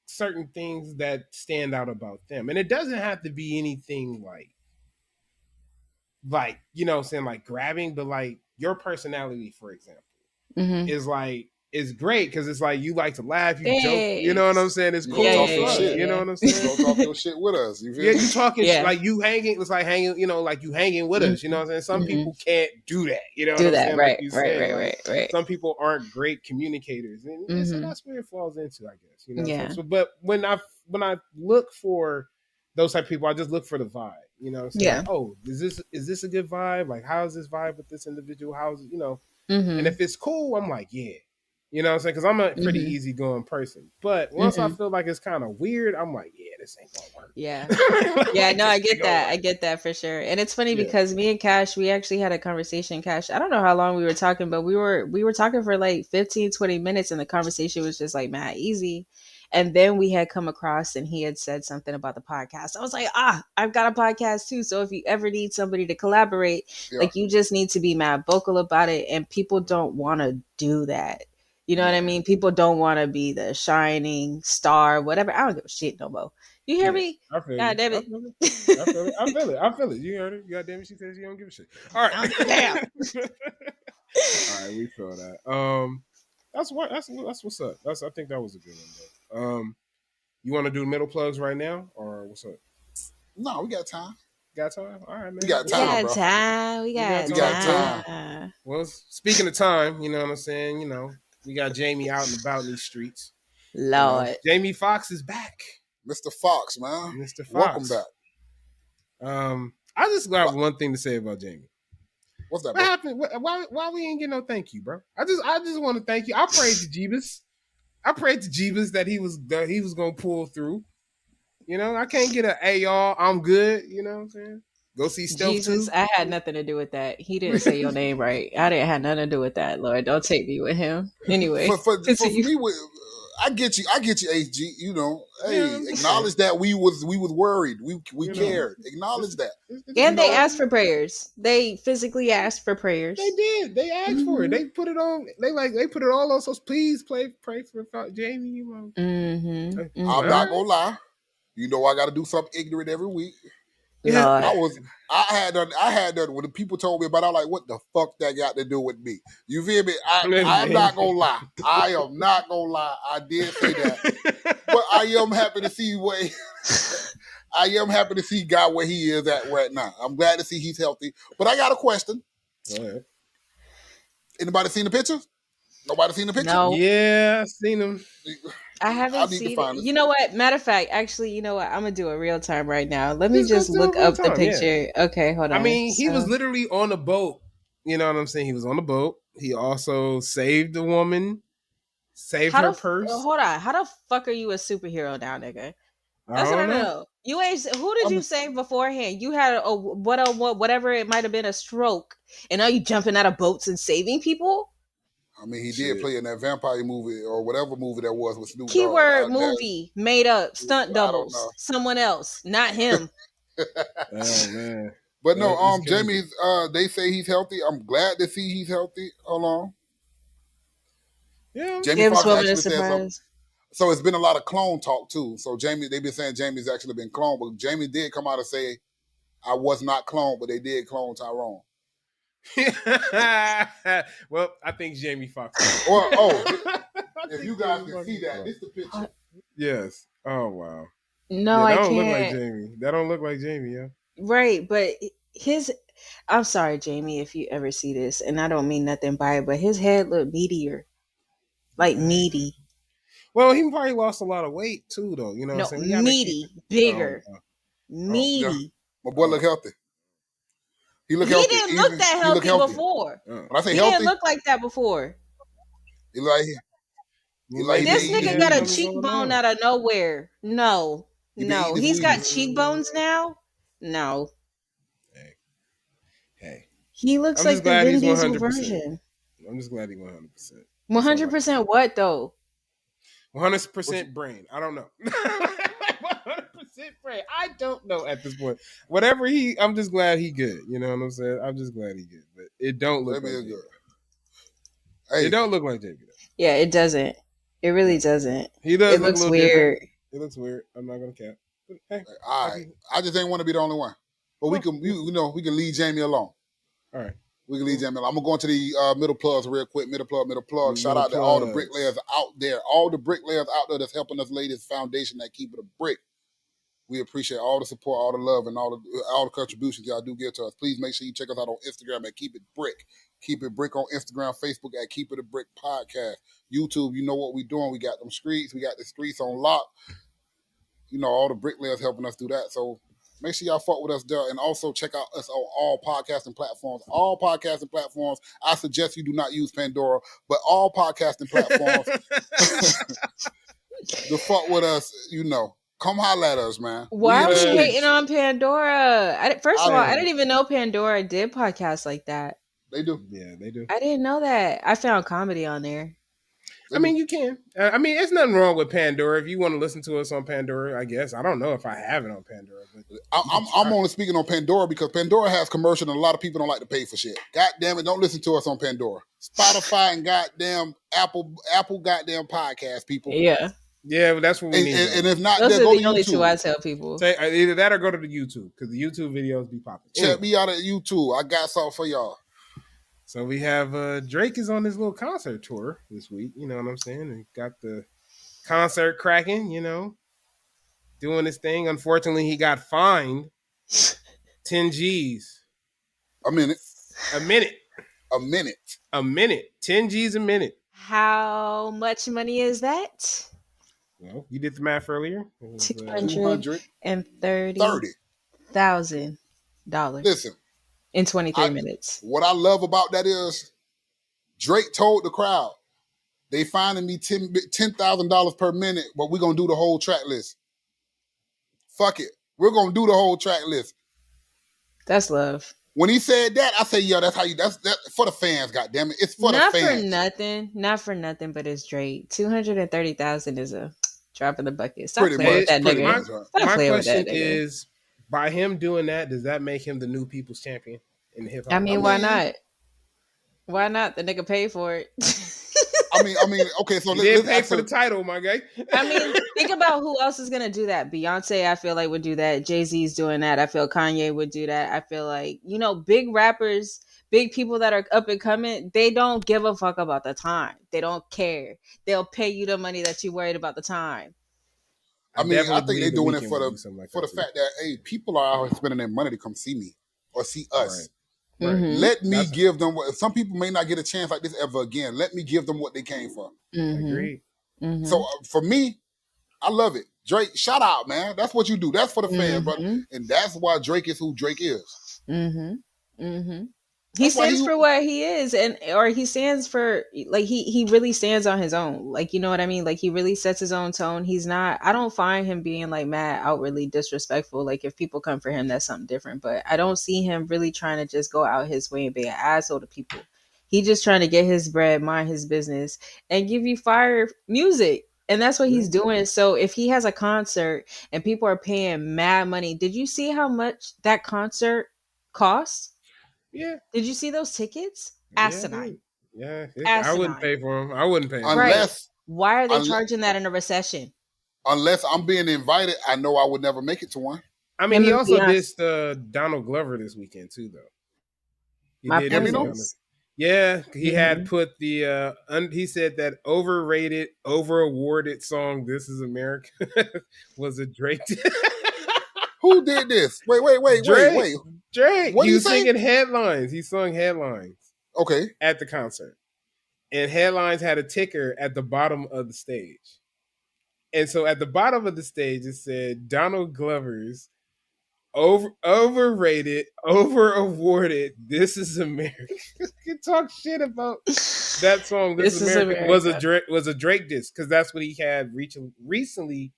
certain things that stand out about them, and it doesn't have to be anything like saying like grabbing, but like your personality, for example, Mm-hmm. is great because it's like you like to laugh, you joke, you know what I'm Thanks. saying? It's You cool gonna as talk your fuck, shit. you know what I'm You saying? gonna talk your shit with us. You feel Yeah, me? you talking Yeah. like you hanging. It's like hanging. Like you hanging with us. You know what I'm saying? Some Mhm. people can't do that. You know what Do I'm that. saying? Right. Like you Right. said, Right. Right. some people aren't great communicators, and so Mm-hmm. that's where it falls into, I guess. Yeah. But when I look for those type of people, I just look for the vibe. You know what I'm saying? Yeah. Like, oh, is this a good vibe? Like, how is this vibe with this individual? How is it? Mm-hmm. And if it's cool, I'm like, yeah. You know what I'm saying? Because I'm a pretty Mm-hmm. easygoing person. But once I Mm-hmm. feel like it's kind of weird, I'm like, yeah, this ain't gonna work. Yeah. Yeah, Like, no, I this ain't get gonna that. I work. get that for sure. And it's funny Yeah. because me and Cash, we actually had a conversation, Cash. I don't know how long we were talking, but we were talking for like 15, 20 minutes and the conversation was just like mad easy. And then we had come across and he had said something about the podcast. I was like, I've got a podcast too. So if you ever need somebody to collaborate, Yeah. like you just need to be mad vocal about it. And people don't want to do that. You know what I mean? People don't want to be the shining star, whatever. I don't give a shit no more. You hear me? I feel God you. damn I it. feel it. I feel it. I feel it. I feel it. You heard it. God damn it. She says she don't give a shit. All right. I don't give a damn. All right, we feel that. That's what's up. I think that was a good one though. You want to do middle plugs right now, or what's up? No, we got time. Got time? All right, man. We got We time, got bro. time. We got We got time. time. Well, speaking of time, you know what I'm saying. We got Jamie out and about in these streets. Lord. Jamie Foxx is back. Mr. Fox, man. Mr. Fox. Welcome back. I just got one thing to say about Jamie. What's that, What bro? happened? Why we ain't get no thank you, bro? I just want to thank you. I prayed to Jeebus. That he was gonna pull through. I can't get hey y'all, I'm good. You know what I'm saying? Go see Stealth Jesus, 2. I had nothing to do with that. He didn't say your name right. I didn't have nothing to do with that, Lord. Don't take me with him. Anyway. For continue. me, I get you, HG. Hey, Yeah, I'm just acknowledge that we was worried. We cared. It's- Acknowledge that. And they asked for prayers. They physically asked for prayers. They did. They asked for it. They put it on. They put it all on. So please pray for Jamie. Mm-hmm. I'm not gonna lie. I got to do something ignorant every week. Yeah. Lord. I had done when the people told me about it, I'm like, what the fuck that got to do with me? You feel me? I'm not gonna lie. I am not gonna lie. I did say that. But I am happy to see God where he is at right now. I'm glad to see he's healthy. But I got a question. Go ahead. Anybody seen the picture? Nobody seen the picture? No. Yeah, I seen him. I haven't seen it. You know what? Matter of fact, actually, you know what? I'm gonna do it real time right now. Let me just look up the picture. Yeah. Okay, hold on. I mean, he was literally on a boat. You know what I'm saying? He was on a boat. He also saved the woman, saved her purse. Hold on. How the fuck are you a superhero now, nigga? That's what I know. You ain't. Who did you save beforehand? You had whatever it might have been, a stroke, and now you jumping out of boats and saving people. I mean, he did play in that vampire movie or whatever movie that was with Snoop Dogg. Keyword movie made up, stunt doubles, someone else, not him. Oh man. But no, Jamie's they say he's healthy. I'm glad to see he's healthy. Hold on. Yeah. Jamie Foxx actually said something. So it's been a lot of clone talk too. So they've been saying Jamie's actually been cloned, but Jamie did come out and say, I was not cloned, but they did clone Tyrone. Well, I think Jamie Foxx. If you guys can see that, this is the picture. Yes. Oh wow. No, I can't. Look like Jamie. That don't look like Jamie, yeah. Right, but his I'm sorry, Jamie, if you ever see this, and I don't mean nothing by it, but his head looked meatier, like meaty. Well, he probably lost a lot of weight too, though. You know what I'm No, saying? We gotta keep it. meaty, Oh, bigger, Yeah, meaty. my boy look healthy. He look He healthy. didn't look that He look healthy healthy. before. oh. When I say He healthy, didn't look like that before. he like Well, like maybe This he he nigga eat his has got a Wheaties. something going cheekbone on. out of nowhere. No, He been eating no. his He's got Wheaties. cheekbones now. No. Hey, hey. He looks I'm just like the glad Vin he's Diesel 100%. version. I'm just glad he's 100%. That's all I can say. 100% what though? 100% brain. I don't know. 100% brain. I don't know at this point. Whatever I'm just glad he good. You know what I'm saying? I'm just glad he good. But it don't look That like man Jada. good. It Hey, don't look like Jada. Yeah, it doesn't. It really doesn't. He does It look a looks little weird. different. It looks weird. I'm not gonna cap. But hey, all right. I just ain't want to be the only one. But we can, we can leave Jamie alone. all right. We can leave Jamie alone. I'm gonna go into the middle plugs real quick. Middle plug. Shout Middle out to all the plugs. bricklayers out there. All the bricklayers out there that's helping us lay this foundation that keep it a brick. We appreciate all the support, all the love, and all the contributions y'all do give to us. Please make sure you check us out on Instagram at Keep It Brick. Keep It Brick on Instagram, Facebook at Keep It a Brick Podcast. YouTube, you know what we doing. We got them streets. We got the streets on lock. You know, all the bricklayers helping us do that. So make sure y'all fuck with us there. And also check out us on all podcasting platforms. All podcasting platforms. I suggest you do not use Pandora, but all podcasting platforms to fuck with us, you know. Come holler at us, man. Why are we appreciate hating you. on Pandora? First of all, I Hey. didn't even know Pandora did podcasts like that. They do. Yeah, they do. I didn't know that. I found comedy on there. They I mean, do. you can. I mean, it's nothing wrong with Pandora. If you want to listen to us on Pandora, I guess. I don't know if I have it on Pandora, but I'm only speaking on Pandora because Pandora has commercial and a lot of people don't like to pay for shit. God damn it, don't listen to us on Pandora. Spotify and goddamn Apple goddamn podcast, people. Yeah. yeah, but that's what we And, need. and if not, Those then are go the to only two I YouTube. tell people. Say either that or go to the YouTube because the YouTube videos be popping. Check me out at YouTube. I got something for y'all. So we have Drake is on his little concert tour this week. You know what I'm saying? And got the concert cracking. You know, doing his thing. Unfortunately, he got fined 10 G's A minute. a minute. A minute. A minute. 10 G's a minute. How much money is that? Well, you did the math earlier. It was, $230,000 Listen, in 23 minutes. what I love about that is Drake told the crowd, they finding me $10,000 per minute, but we're going to do the whole track list. Fuck it. We're going to do the whole track list. That's love. When he said that, I say, yo, that's that for the fans, goddammit. It's for Not the fans. Not for nothing, but it's Drake. 230,000 is a drop in the bucket. Stop Pretty playing with much, that pretty nigga. much, right. Stop my playing with question that nigga. is, by him doing that, does that make him the new people's champion in the hip hop? I mean, why not? Why not? The nigga paid for it. I mean, okay, so you didn't pay for the title, my guy. I mean, think about who else is gonna do that. Beyonce, I feel like, would do that. Jay-Z's doing that. I feel Kanye would do that. I feel like, big rappers, big people that are up and coming, they don't give a fuck about the time. They don't care. They'll pay you the money that you worried about the time. I think they're doing it for the fact that, hey, people are out here spending their money to come see me or see us. Right. Mm-hmm. Let me give them what. Some people may not get a chance like this ever again. Let me give them what they came for. Mm-hmm. Agreed. Mm-hmm. So for me, I love it. Drake, shout out, man. That's what you do. That's for the fans, brother. And that's why Drake is who Drake is. Mm-hmm. Mm-hmm. He stands for what he is, or he stands for, like, he really stands on his own. Like, you know what I mean? Like, he really sets his own tone. He's not, I don't find him being like mad, outwardly disrespectful. Like, if people come for him, that's something different. But I don't see him really trying to just go out his way and be an asshole to people. He just trying to get his bread, mind his business, and give you fire music. And that's what he's doing. So if he has a concert and people are paying mad money, did you see how much that concert cost? Yeah. Did you see those tickets? Asinine. Yeah. Asinine. I wouldn't pay for them. I wouldn't pay for them. Unless, why are they charging that in a recession? Unless I'm being invited, I know I would never make it to one. I mean, he also dissed Donald Glover this weekend too, though. Yeah, he had put the he said that overrated, over awarded song "This Is America" was a Drake. Who did this? Wait. Drake. What He do you was say? singing Headlines. He sung Headlines Okay. at the concert. And Headlines had a ticker at the bottom of the stage. And so at the bottom of the stage, it said Donald Glover's overrated, over awarded. This is America. You can talk shit about that song. This is America was a Drake disc because that's what he had recently.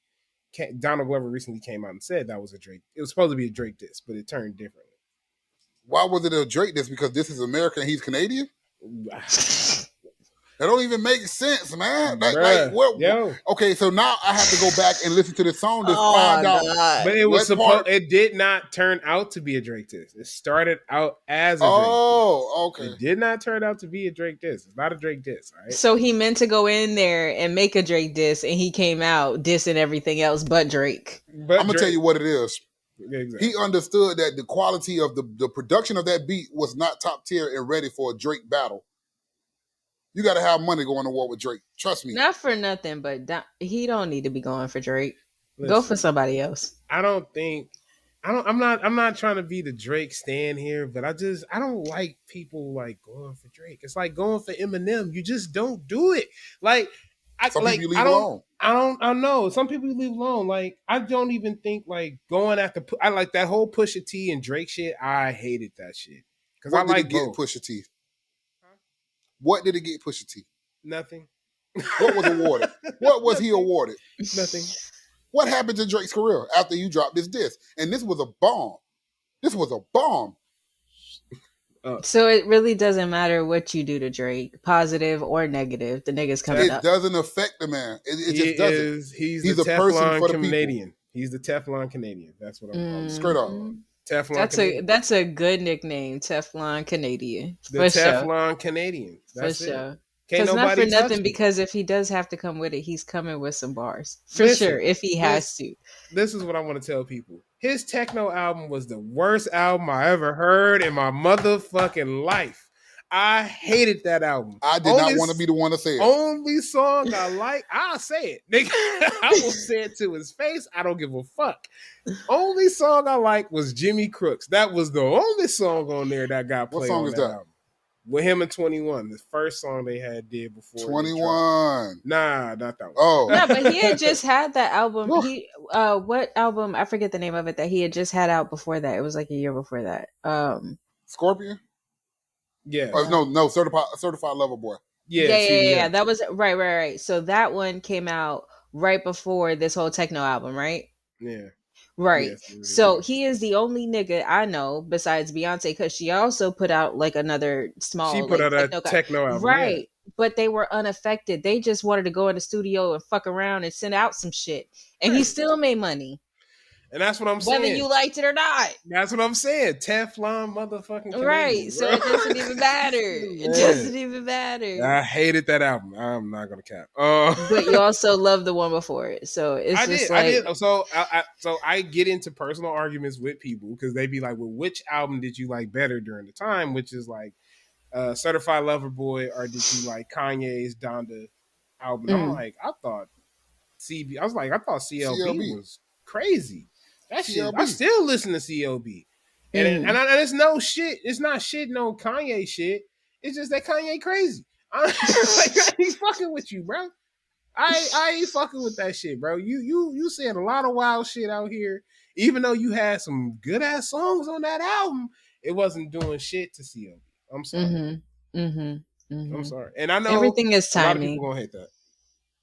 Donald Glover recently came out and said that was a Drake. It was supposed to be a Drake disc, but it turned differently. Why was it a Drake disc? Because This Is America and he's Canadian? That don't even make sense, man. Okay, so now I have to go back and listen to the song to find out. But it was it did not turn out to be a Drake disc. It started out as a Drake disc. Oh, okay. It did not turn out to be a Drake disc. It's not a Drake disc, right? So he meant to go in there and make a Drake diss, and he came out dissing everything else but Drake. I'm going to tell you what it is. Exactly. He understood that the quality of the production of that beat was not top tier and ready for a Drake battle. You got to have money going to war with Drake. Trust me. Not for nothing, but he don't need to be going for Drake. Listen, go for somebody else. I'm not trying to be the Drake stan here, but I don't like people like going for Drake. It's like going for Eminem. You just don't do it. Like some people you leave alone. I know. Some people you leave alone. Like I don't even think like going after. I like that whole Pusha T and Drake shit. I hated that shit because I like both. Pusha T. What did it get Pusha T? Nothing. What was awarded? What was he awarded? Nothing. What happened to Drake's career after you dropped this disc? And this was a bomb. So it really doesn't matter what you do to Drake, positive or negative. The nigga's coming up. It doesn't affect the man. It just doesn't. He's a person for the Canadian. He's the Teflon Canadian. That's what I'm calling. Straight up. Teflon. That's a good nickname, Teflon Canadian. The Teflon Canadian. That's for sure. Can't nobody not for nothing. Me. Because if he does have to come with it, he's coming with some bars for sure. If he has to. This is what I want to tell people. His techno album was the worst album I ever heard in my motherfucking life. I hated that album. I did not want to be the one to say it. Only song I like, I'll say it. Nigga, I will say it to his face. I don't give a fuck. Only song I like was Jimmy Crooks. That was the only song on there that got played. What song on is that that? album. With him and 21, the first song they did before. 21. Nah, not that one. Oh. No, but he had just had that album. What album? I forget the name of it that he had just had out before that. It was like a year before that. Scorpion? Yeah. No, Certified Lover Boy. Yeah. That was right. So that one came out right before this whole techno album, right? Yeah. Right. Yes, so he is the only nigga I know besides Beyonce, because she also put out like another small. She put out a techno album, right? Yeah. But they were unaffected. They just wanted to go in the studio and fuck around and send out some shit, and he still made money. And that's what I'm saying. Whether you liked it or not. That's what I'm saying. Teflon motherfucking Canadian. Right. So it doesn't even matter. It doesn't even matter. I hated that album. I'm not going to cap. But you also love the one before it. So it's I did. So I get into personal arguments with people because they be like, well, which album did you like better during the time? Which is like Certified Lover Boy, or did you like Kanye's Donda album? I'm like, I thought CLB was crazy. That shit, I still listen to CLB. And it's no shit. It's not shit, no Kanye shit. It's just that Kanye crazy. I ain't fucking with you, bro. I ain't fucking with that shit, bro. You saying a lot of wild shit out here. Even though you had some good ass songs on that album, it wasn't doing shit to CLB. I'm sorry. I'm sorry. And I know everything is timing. A lot of people gonna hate that.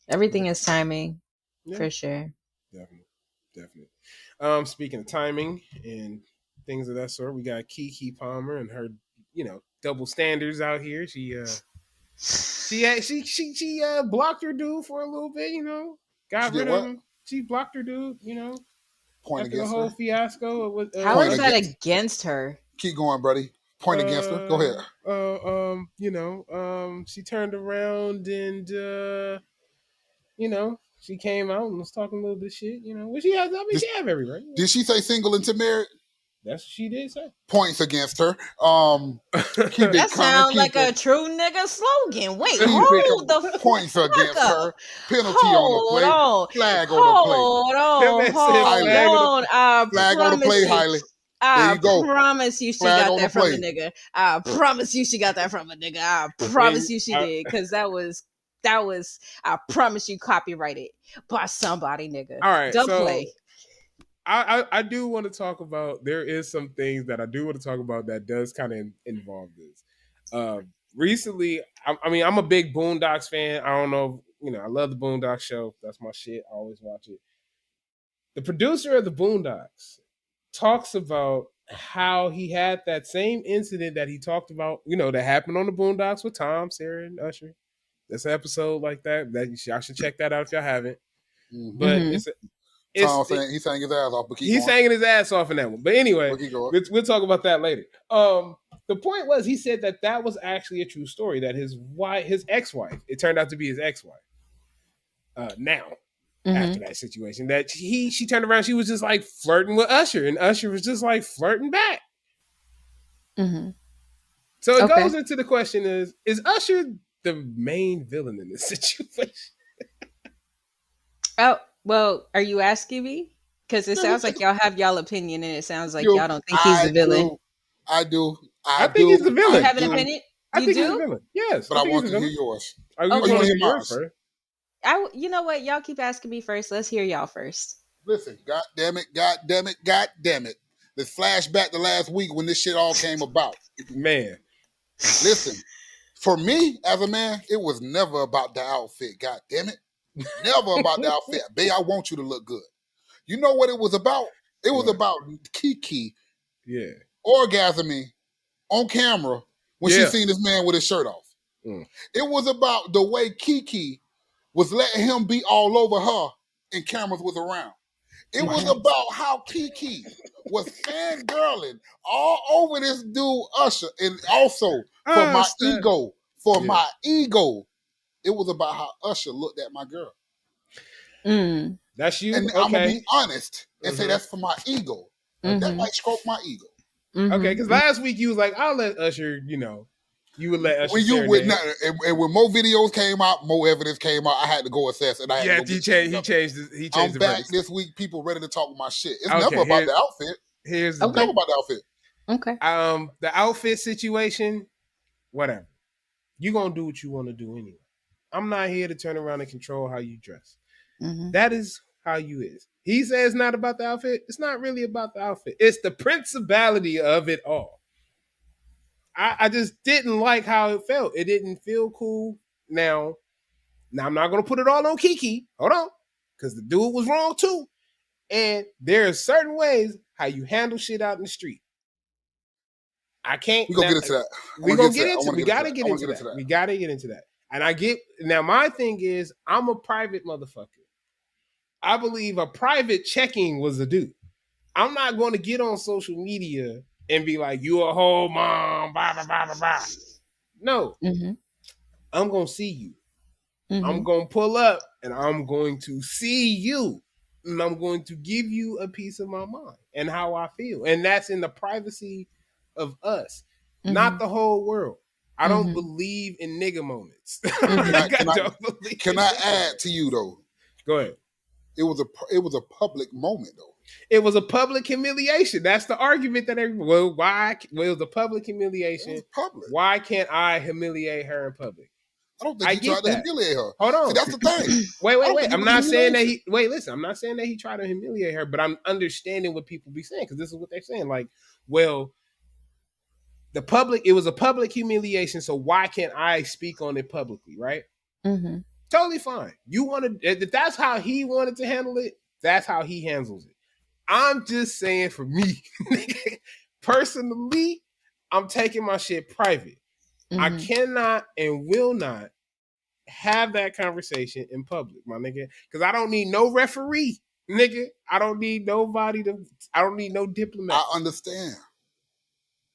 Everything is timing, for sure. Definitely. Speaking of timing and things of that sort, we got Keke Palmer and her, double standards out here. She blocked her dude for a little bit, got rid of him. She blocked her dude, Point after against the whole her. Fiasco. How is that against her? Keep going, buddy. Point against her. Go ahead. She turned around and she came out and was talking a little bit of shit, Well, she has every right. Did she say single until married? That's what she did say. Points against her. That sounds like a true nigga slogan. Wait, hold the points against her. Penalty on the play. Flag on the play. Hold on. Flag on the play, Hailey. There I you go. promise you she Flag got on the that from a play. nigga. I promise you she got that from a nigga. I promise you she did. Cause that was I promise you copyrighted by somebody, nigga. All right, Don't so play. I do want to talk about. There is some things that I do want to talk about that does kind of involve this. Recently, I mean, I'm a big Boondocks fan. I don't know, I love the Boondocks show. That's my shit. I always watch it. The producer of the Boondocks talks about how he had that same incident that he talked about, that happened on the Boondocks with Tom, Sarah, and Usher. That's an episode like that. Y'all should check that out if y'all haven't. Mm-hmm. But Mhm. Tom saying he sang his ass off, but keep he's going. singing his ass off in that one. But anyway, But keep going. we'll talk about that later. The point was, he said that was actually a true story. That his ex-wife, it turned out to be his ex-wife. Now, after that situation, that she turned around, she was just like flirting with Usher, and Usher was just like flirting back. Mm-hmm. So it goes into the question: is Usher the main villain in this situation? Oh, well, are you asking me? Because it sounds like y'all have y'all opinion, and it sounds like y'all don't think he's the villain. I do. I think he's the villain. You have an opinion? I think he's the villain. Yes, but I want to hear yours. You want to hear yours first? You know what? Y'all keep asking me first. Let's hear y'all first. Listen, God damn it. Let's flash back to last week when this shit all came about. Man. Listen, for me as a man, it was never about the outfit. God damn it. Never about the outfit. Babe, I want you to look good. You know what it was about? It was about KeKe orgasming on camera when she seen this man with his shirt off. It was about the way KeKe was letting him be all over her and cameras was around. It was about how KeKe was fangirling all over this dude Usher, and also for my ego, it was about how Usher looked at my girl. That's you. And I'm gonna be honest and say that's for my ego. That might stroke my ego. Okay, because last week you was like, I'll let Usher, you would let Usher. When you would not, and when more videos came out, more evidence came out, I had to go assess, and I had to go he changed. I'm back this week. People ready to talk my shit. It's never about the outfit. It's never about the outfit. Okay. The outfit situation, whatever. You gonna do what you want to do anyway. I'm not here to turn around and control how you dress. That is how you is. He says it's not about the outfit. It's not really about the outfit. It's the principality of it all. I just didn't like how it felt. It didn't feel cool. Now I'm not going to put it all on KeKe. Hold on. Because the dude was wrong too. And there are certain ways how you handle shit out in the street. I can't. We're going to get into that. We got to get into that. We got to get into that. And now my thing is, I'm a private motherfucker. I believe a private checking was a dude. I'm not going to get on social media and be like, you a whole mom, blah, blah, blah, blah, blah. No. I'm going to see you. I'm going to pull up and I'm going to see you. And I'm going to give you a piece of my mind and how I feel. And that's in the privacy of us, not the whole world. I don't believe in nigga moments. Can I add to you though? Go ahead. It was a public moment though. It was a public humiliation. That's the argument that it was a public humiliation. It was public. Why can't I humiliate her in public? I don't think he tried to humiliate her. Hold on. See, that's the thing. Wait. I'm not saying that I'm not saying that he tried to humiliate her, but I'm understanding what people be saying because this is what they're saying. Like, well, it was a public humiliation, so why can't I speak on it publicly, right? Totally fine. If that's how he wanted to handle it, that's how he handles it. I'm just saying for me, personally, I'm taking my shit private. I cannot and will not have that conversation in public, my nigga, because I don't need no referee, nigga. I don't need nobody I don't need no diplomat. I understand.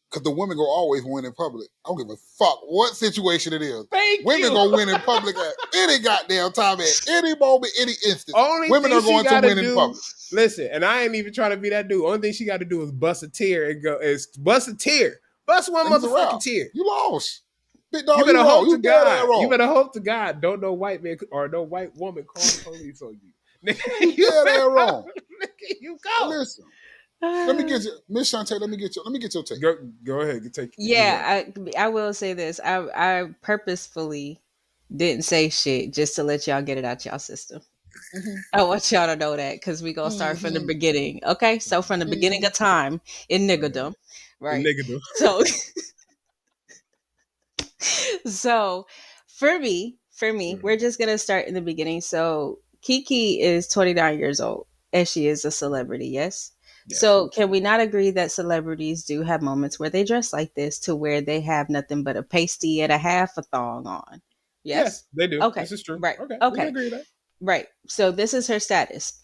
Because the women go always win in public. I don't give a fuck what situation it is. Women gonna win in public at any goddamn time, at any moment, any instant. Women are going to win in public. Listen, and I ain't even trying to be that dude. Only thing she got to do is bust a tear and go. Bust a tear. Bust one motherfucking tear. You lost. Big dog, you better hope to God. You better hope to God don't no white man or no white woman call the police on you. You dead ass wrong. Nigga, you go. Listen. Let me get you, Miss Shonte. Let me get your take. Go ahead. You take. Yeah, I will say this. I purposefully didn't say shit just to let y'all get it out y'all system. Mm-hmm. I want y'all to know that because we gonna start from the Mm-hmm. beginning. Okay, so from the beginning Mm-hmm. of time in niggerdom, The right? negative. So so for me, we're just gonna start in the beginning. So Kiki is 29 years old and she is a celebrity, yes. Yes. So can we not agree that celebrities do have moments where they dress like this to where they have nothing but a pasty and a half a thong on? Yes? Yes, they do. Okay. This is true. Right. Okay, we can Okay. agree with that. Right. So this is her status.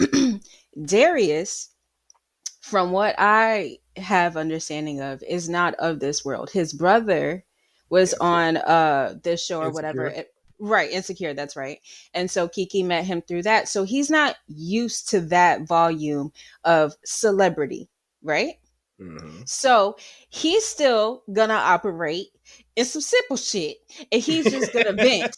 Darius, from what I have understanding of, is not of this world. His brother was Yes. on this show or whatever. Insecure. Right, Insecure, that's right. And so Kiki met him through that. So he's not used to that volume of celebrity, right? Mm-hmm. So he's still gonna operate in some simple shit. And he's just gonna vent,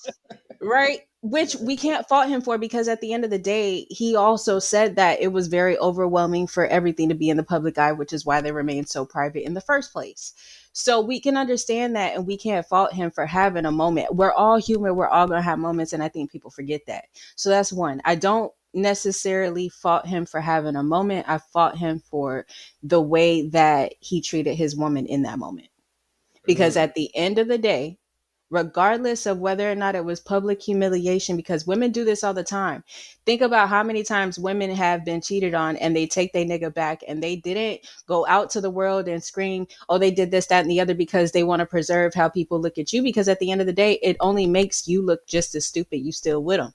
right? Which we can't fault him for because at the end of the day, he also said that it was very overwhelming for everything to be in the public eye, which is why they remained so private in the first place. So we can understand that and we can't fault him for having a moment. We're all human, we're all gonna have moments, and I think people forget that. So that's one. I don't necessarily fault him for having a moment. I fought him for the way that he treated his woman in that moment. Because Mm. at the end of the day, regardless of whether or not it was public humiliation, because women do this all the time. Think about how many times women have been cheated on and they take their nigga back and they didn't go out to the world and scream, oh, they did this, that, and the other because they want to preserve how people look at you. Because at the end of the day, it only makes you look just as stupid. You still with them.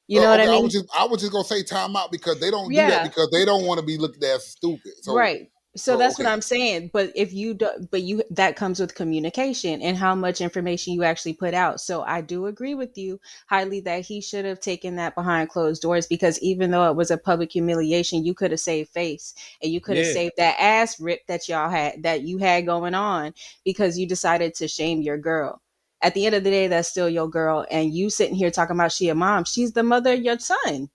You know what I Okay, mean? I was just gonna say time out because they don't do that Yeah. because they don't want to be looked at as stupid. Right. So So that's what okay, I'm saying. But if you do, but you, that comes with communication and how much information you actually put out. So I do agree with you highly that he should have taken that behind closed doors because even though it was a public humiliation, you could have saved face and you could have Yeah. saved that ass rip that you had going on because you decided to shame your girl. At the end of the day, that's still your girl. And you sitting here talking about she a mom. She's the mother of your son.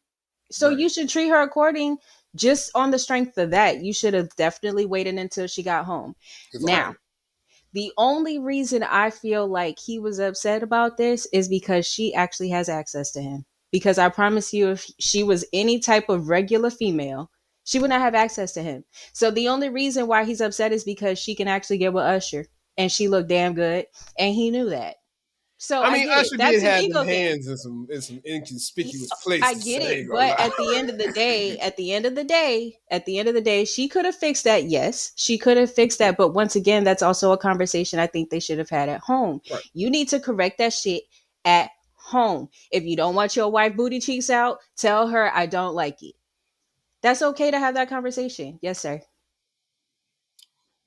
So Right. you should treat her according just on the strength of that. You should have definitely waited until she got home. exactly. Now, the only reason I feel like he was upset about this is because she actually has access to him. Because I promise you, if she was any type of regular female, she would not have access to him. So the only reason why he's upset is because she can actually get with Usher and she looked damn good. And he knew that. So I I mean, get it. Usher did That's an have them ego thing. hands in some inconspicuous I places. get I it, ain't gonna but lie. at the end of the day, she could have fixed that. Yes, she could have fixed that. But once again, that's also a conversation I think they should have had at home. Right. You need to correct that shit at home. If you don't want your wife booty cheeks out, tell her I don't like it. That's okay to have that conversation. Yes, sir.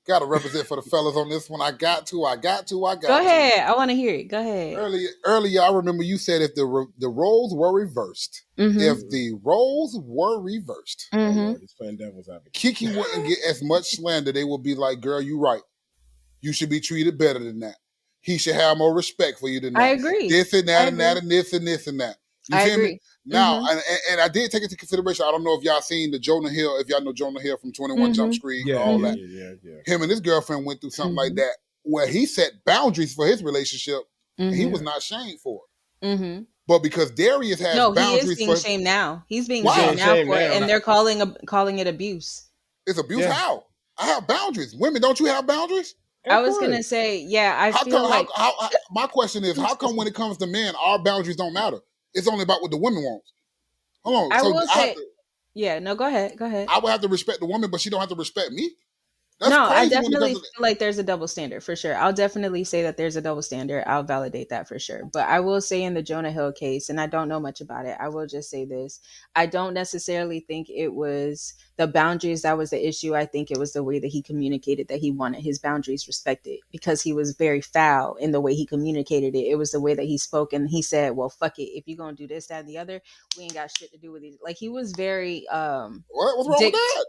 Got to represent for the fellas on this one. I got to. Go ahead. I want to hear it. Go ahead. Earlier, I remember you said if the roles were reversed, Mm-hmm. if the roles were reversed, Oh Mm-hmm. Lord, it's playing devil's advocate. Kiki wouldn't get as much slander. They would be like, "Girl, you right. You should be treated better than that. He should have more respect for you than I that. agree. This and I that and that agree. and this and this and that." You I feel me? agree. Now, Mm-hmm. and I did take into consideration. I don't know if y'all seen the Jonah Hill. If y'all know Jonah Hill from 21 Jump Mm-hmm. Street and Yeah, all yeah, that. Mm-hmm. yeah, yeah, Him and his girlfriend went through something like Mm-hmm. that where he set boundaries for his relationship and he Mm-hmm. was not shamed for it. Mm-hmm. But because Darius has No, he is boundaries being for shamed now. He's being He's being shamed why? now shamed for it, now. and they're calling it abuse. It's abuse. Yeah, How? I have boundaries. Women, don't you have boundaries? I of was course. gonna say, yeah, I How feel come? like My question is, how come when it comes to men, our boundaries don't matter? It's only about what the women want. Hold on. I So will say, yeah, no, go ahead, go ahead. I would have to respect the woman, but she don't have to respect me. That's No, I crazy when it definitely comes feel to like there's a double standard for sure. I'll definitely say that there's a double standard. I'll validate that for sure. But I will say in the Jonah Hill case, and I don't know much about it, I will just say this. I don't necessarily think it was the boundaries that was the issue. I think it was the way that he communicated that he wanted his boundaries respected because he was very foul in the way he communicated it. It was the way that he spoke and he said, well, fuck it. If you're going to do this, that, and the other, we ain't got shit to do with it. Like he was very, What's wrong with that?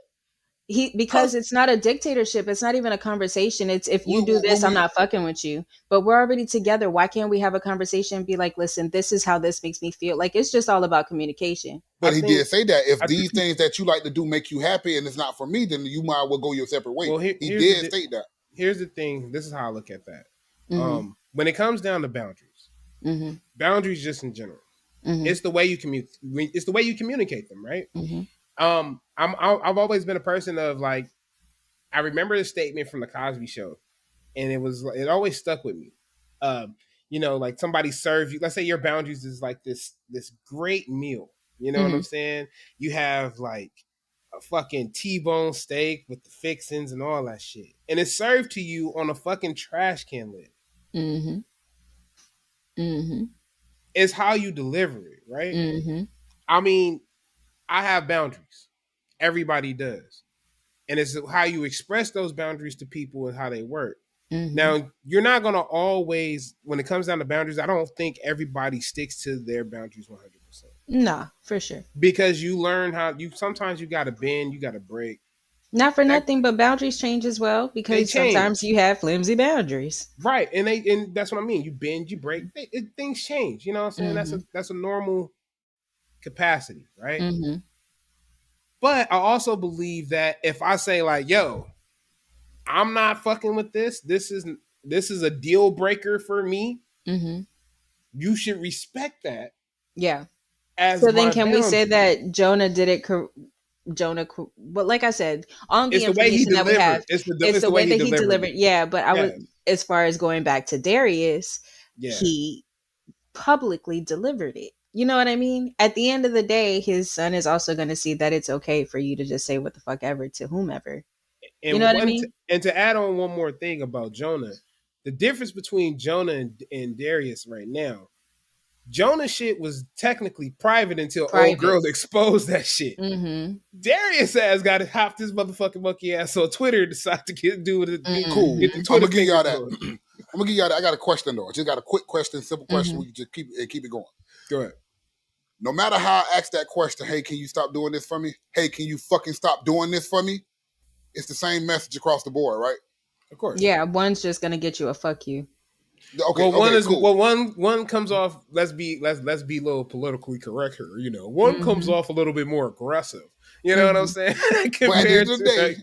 Because it's not a dictatorship. It's not even a conversation. It's if you do this, When I'm not fucking with you. But we're already together. Why can't we have a conversation and be like, listen, this is how this makes me feel? Like, it's just all about communication. But I he think- did say that if these things that you like to do make you happy and it's not for me, then you might well go your separate way. Well, he here's did the- state that. Here's the thing. This is how I look at that. Mm-hmm. When it comes down to boundaries, Mm-hmm. boundaries just in general, Mm-hmm. it's the way you it's the way you communicate them, right? Mm-hmm. I've always been a person of like, I remember the statement from the Cosby Show, and it always stuck with me. You know, like somebody serves you. Let's say your boundaries is like this great meal. You know what I'm saying? You have like a fucking T-bone steak with the fixings and all that shit, and it's served to you on a fucking trash can lid. Mm-hmm. Mm-hmm. It's how you deliver it, right? Mm-hmm. I mean, I have boundaries. Everybody does. And it's how you express those boundaries to people and how they work. Mm-hmm. Now, you're not going to always, when it comes down to boundaries, I don't think everybody sticks to their boundaries 100%. Nah, for sure. Because you learn sometimes you got to bend, you got to break. Not for nothing, but boundaries change as well because sometimes you have flimsy boundaries. Right. And that's what I mean. You bend, you break, things change. You know what I'm saying? That's a normal capacity, right? Mm-hmm. But I also believe that if I say like, yo, I'm not fucking with this. This is a deal breaker for me. Mm-hmm. You should respect that. Yeah. So then can we say that Jonah did it? But like I said, on the information that we have, it's the way that he delivered. Yeah, but as far as going back to Darius, he publicly delivered it. You know what I mean? At the end of the day, his son is also going to see that it's okay for you to just say what the fuck ever to whomever. And you know what I mean? And to add on one more thing about Jonah, the difference between Jonah and Darius right now, Jonah shit was technically private until old girls exposed that shit. Mm-hmm. Darius ass got to hop this motherfucking monkey ass on Twitter, decide to do it. Cool. I'm gonna give y'all that. I'm gonna give y'all that. I got a question though. I just got a quick question, simple question. We can just keep it going. Go ahead. No matter how I ask that question, hey, can you stop doing this for me? Hey, can you fucking stop doing this for me? It's the same message across the board, right? Of course. Yeah, one's just gonna get you a fuck you. Okay. One comes off. Let's be a little politically correct here. You know, one comes off a little bit more aggressive. You know what I'm saying? But at the end of the day,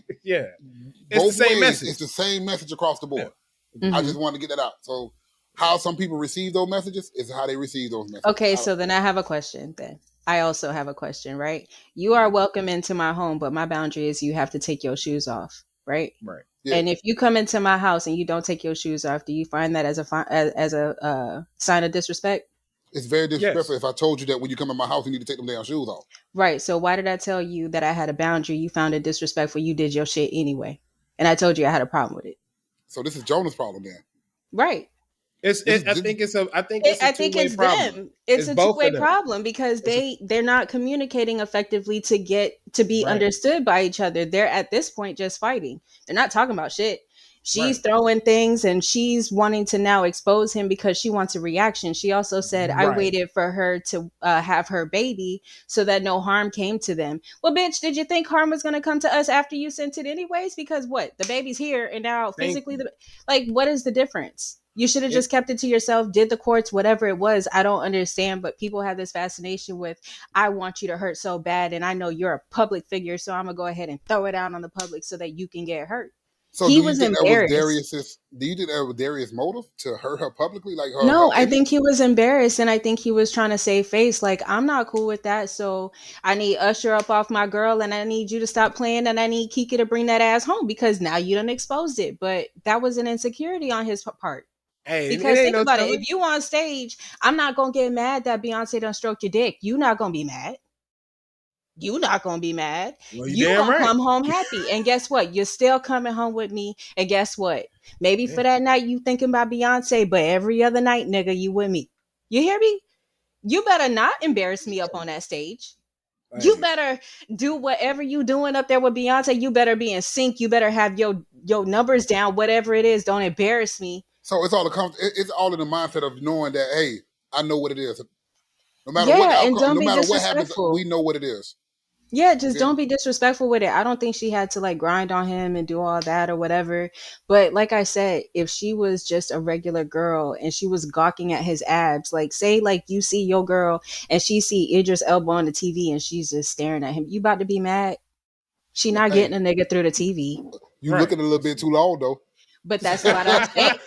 it's the same message. It's the same message across the board. Mm-hmm. I just wanted to get that out. So, how some people receive those messages is how they receive those messages. Okay, so then I have a question. Then I also have a question. Right? You are welcome into my home, but my boundary is you have to take your shoes off. Right? Right. Yeah. And if you come into my house and you don't take your shoes off, do you find that as a sign of disrespect? It's very disrespectful if I told you that when you come in my house, you need to take them damn shoes off. Right. So why did I tell you that I had a boundary? You found it disrespectful. You did your shit anyway. And I told you I had a problem with it. So this is Jonah's problem then. Right. I think it's a two-way problem. Them. It's a two-way problem because they're not communicating effectively to be understood by each other. They're at this point just fighting. They're not talking about shit. She's throwing things and she's wanting to now expose him because she wants a reaction. She also said, I waited for her to have her baby so that no harm came to them. Well, bitch, did you think harm was going to come to us after you sent it anyways? Because what? The baby's here and now physically, what is the difference? You should have just kept it to yourself, did the courts, whatever it was. I don't understand, but people have this fascination with, I want you to hurt so bad. And I know you're a public figure, so I'm going to go ahead and throw it out on the public so that you can get hurt. So he was embarrassed. Do you think that was Darius' motive to hurt her publicly? No, I think he was embarrassed, and I think he was trying to save face. Like, I'm not cool with that, so I need Usher up off my girl, and I need you to stop playing, and I need Keke to bring that ass home because now you done exposed it. But that was an insecurity on his part. Hey, because think about it. If you on stage, I'm not gonna get mad that Beyonce done stroked your dick. You not gonna be mad. You not gonna be mad. Well, you gonna come home happy. And guess what? You're still coming home with me. And guess what? Maybe for that night you thinking about Beyonce, but every other night, nigga, you with me. You hear me? You better not embarrass me up on that stage. Right. You better do whatever you doing up there with Beyonce. You better be in sync. You better have your numbers down. Whatever it is, don't embarrass me. So it's all in the mindset of knowing that, hey, I know what it is. No matter what happens, we know what it is. Yeah, just Okay. don't be disrespectful with it. I don't think she had to like grind on him and do all that or whatever. But like I said, if she was just a regular girl and she was gawking at his abs, like say like you see your girl and she see Idris Elba on the TV and she's just staring at him, you about to be mad? She not Hey, getting a nigga through the TV. you Right. looking a little bit too long though. But that's what I'm saying.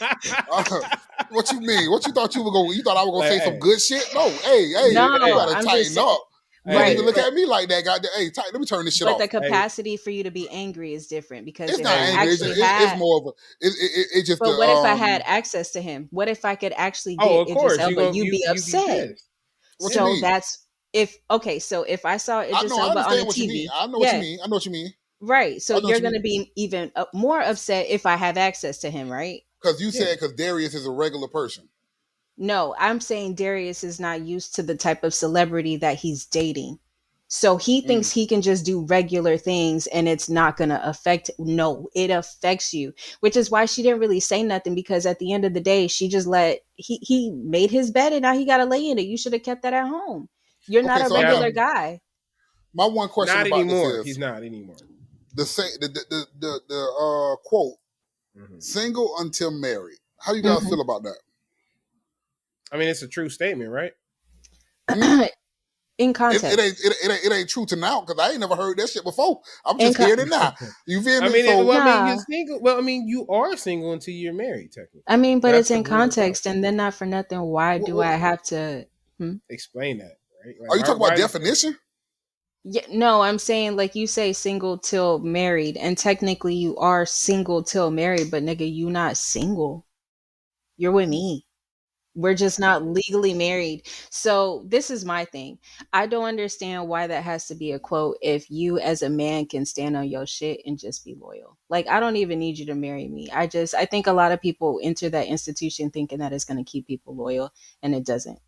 What you mean? What you thought you were going? You thought I was gonna Like, say some hey, good shit? No. Hey, No, you hey, gotta I'm just tighten saying. up. You don't hey, Right, even look but at me like that, goddamn. Hey, let me turn this shit the off. hey, capacity for you to be angry is different because It's if not I hey, angry. actually It's had, more of a. It's just but the what if I had access to him? What if I could actually oh, get of Idris course, Elba? You'd be you be upset. pissed. What you So mean? that's if okay. So if I saw I Idris know. I Elba on the understand what you mean. TV, I know what you yeah, mean. I know what you mean. right. So I know what you're you mean. gonna be even more upset if I have access to him, right? Because you Yeah. said because Darius is a regular person. No, I'm saying Darius is not used to the type of celebrity that he's dating. So he thinks Mm. he can just do regular things and it's not going to affect. No, it affects you, which is why she didn't really say nothing because at the end of the day, she just let he made his bed and now he got to lay in it. You should have kept that at home. You're not Okay, a so I got regular guy. my one question Not about this anymore. is He's not anymore. the quote Hmm. single until married. How do you guys Mhm. feel about that? I mean, it's a true statement, right? Hmm? In It ain't context. it ain't true to now because I ain't never heard that shit before. I'm In just con- hearing it now. You feel I me? mean, So well, I mean, you're nah. single. Well, I mean, you are single until you're married, technically. I mean, but That's it's the in rule of thumb. context and then not for nothing. Why what, do I what, have to? Hmm? Explain that, right? Like, are you talking about why do you say that? definition? Yeah, no, I'm saying like you say single till married, and technically you are single till married, but nigga, you not single. You're with me. We're just not legally married. So this is my thing. I don't understand why that has to be a quote if you as a man can stand on your shit and just be loyal. Like I don't even need you to marry me. I think a lot of people enter that institution thinking that it's gonna keep people loyal and it doesn't.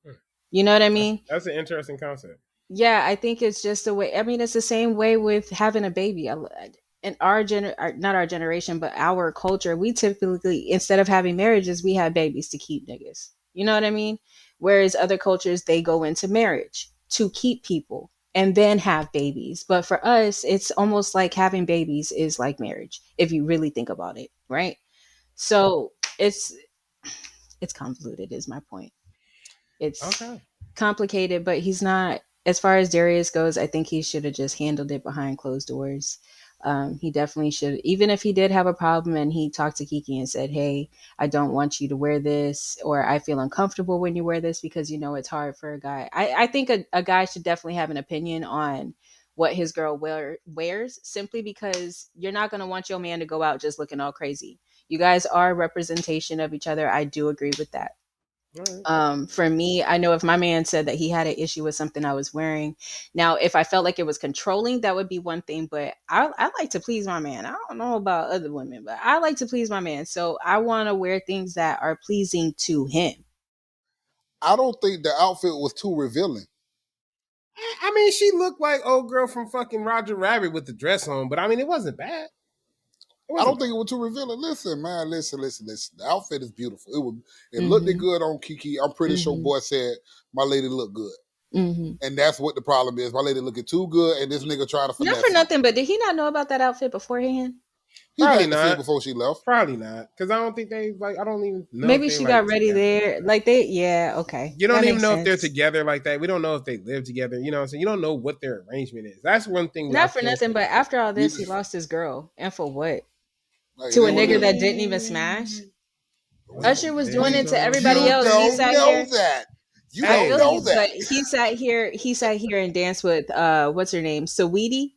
Hmm. You know what I mean? That's an interesting concept. Yeah, I think it's just the way. I mean, it's the same way with having a baby. In our not our generation, but our culture, we typically instead of having marriages, we have babies to keep niggas. You know what I mean? Whereas other cultures, they go into marriage to keep people and then have babies. But for us, it's almost like having babies is like marriage if you really think about it, right? So it's convoluted. Is my point. It's Okay. complicated, but he's not. As far as Darius goes, I think he should have just handled it behind closed doors. He definitely should, even if he did have a problem and he talked to Kiki and said, "Hey, I don't want you to wear this," or "I feel uncomfortable when you wear this because you know it's hard for a guy." I think a guy should definitely have an opinion on what his girl wears, simply because you're not going to want your man to go out just looking all crazy. You guys are a representation of each other. I do agree with that. All right. For me, I know if my man said that he had an issue with something I was wearing, now if I felt like it was controlling, that would be one thing. But I like to please my man. I don't know about other women, but I like to please my man. So I want to wear things that are pleasing to him. I don't think the outfit was too revealing. I mean, she looked like old girl from fucking Roger Rabbit with the dress on, but I mean, it wasn't bad. It I wasn't don't bad. think it was too revealing. Listen, man, listen. The outfit is beautiful. It looked Hmm. good on Kiki. I'm pretty sure Hmm. boy said my lady looked good. Hmm. And that's what the problem is. My lady looking too good and this nigga trying to Not for finesse him. nothing, but did he not know about that outfit beforehand? He Probably had to see it not. before she left. Probably not. Because I don't think they like. I don't even know if Maybe they she like got ready together like there. that. Like they, yeah, okay. You That don't even makes know if they're sense. together like that. We don't know if they live together. You know what I'm saying? You don't know what their arrangement is. That's one thing I Not for feel. nothing, but after all You, this, he lost his girl. And for what? like, it To a is what it nigga is. that didn't even smash? Usher was doing We it to you everybody else. He don't sat know here. that. You I don't feel Hey, know you, that. but he sat here and danced with what's her name? Saweetie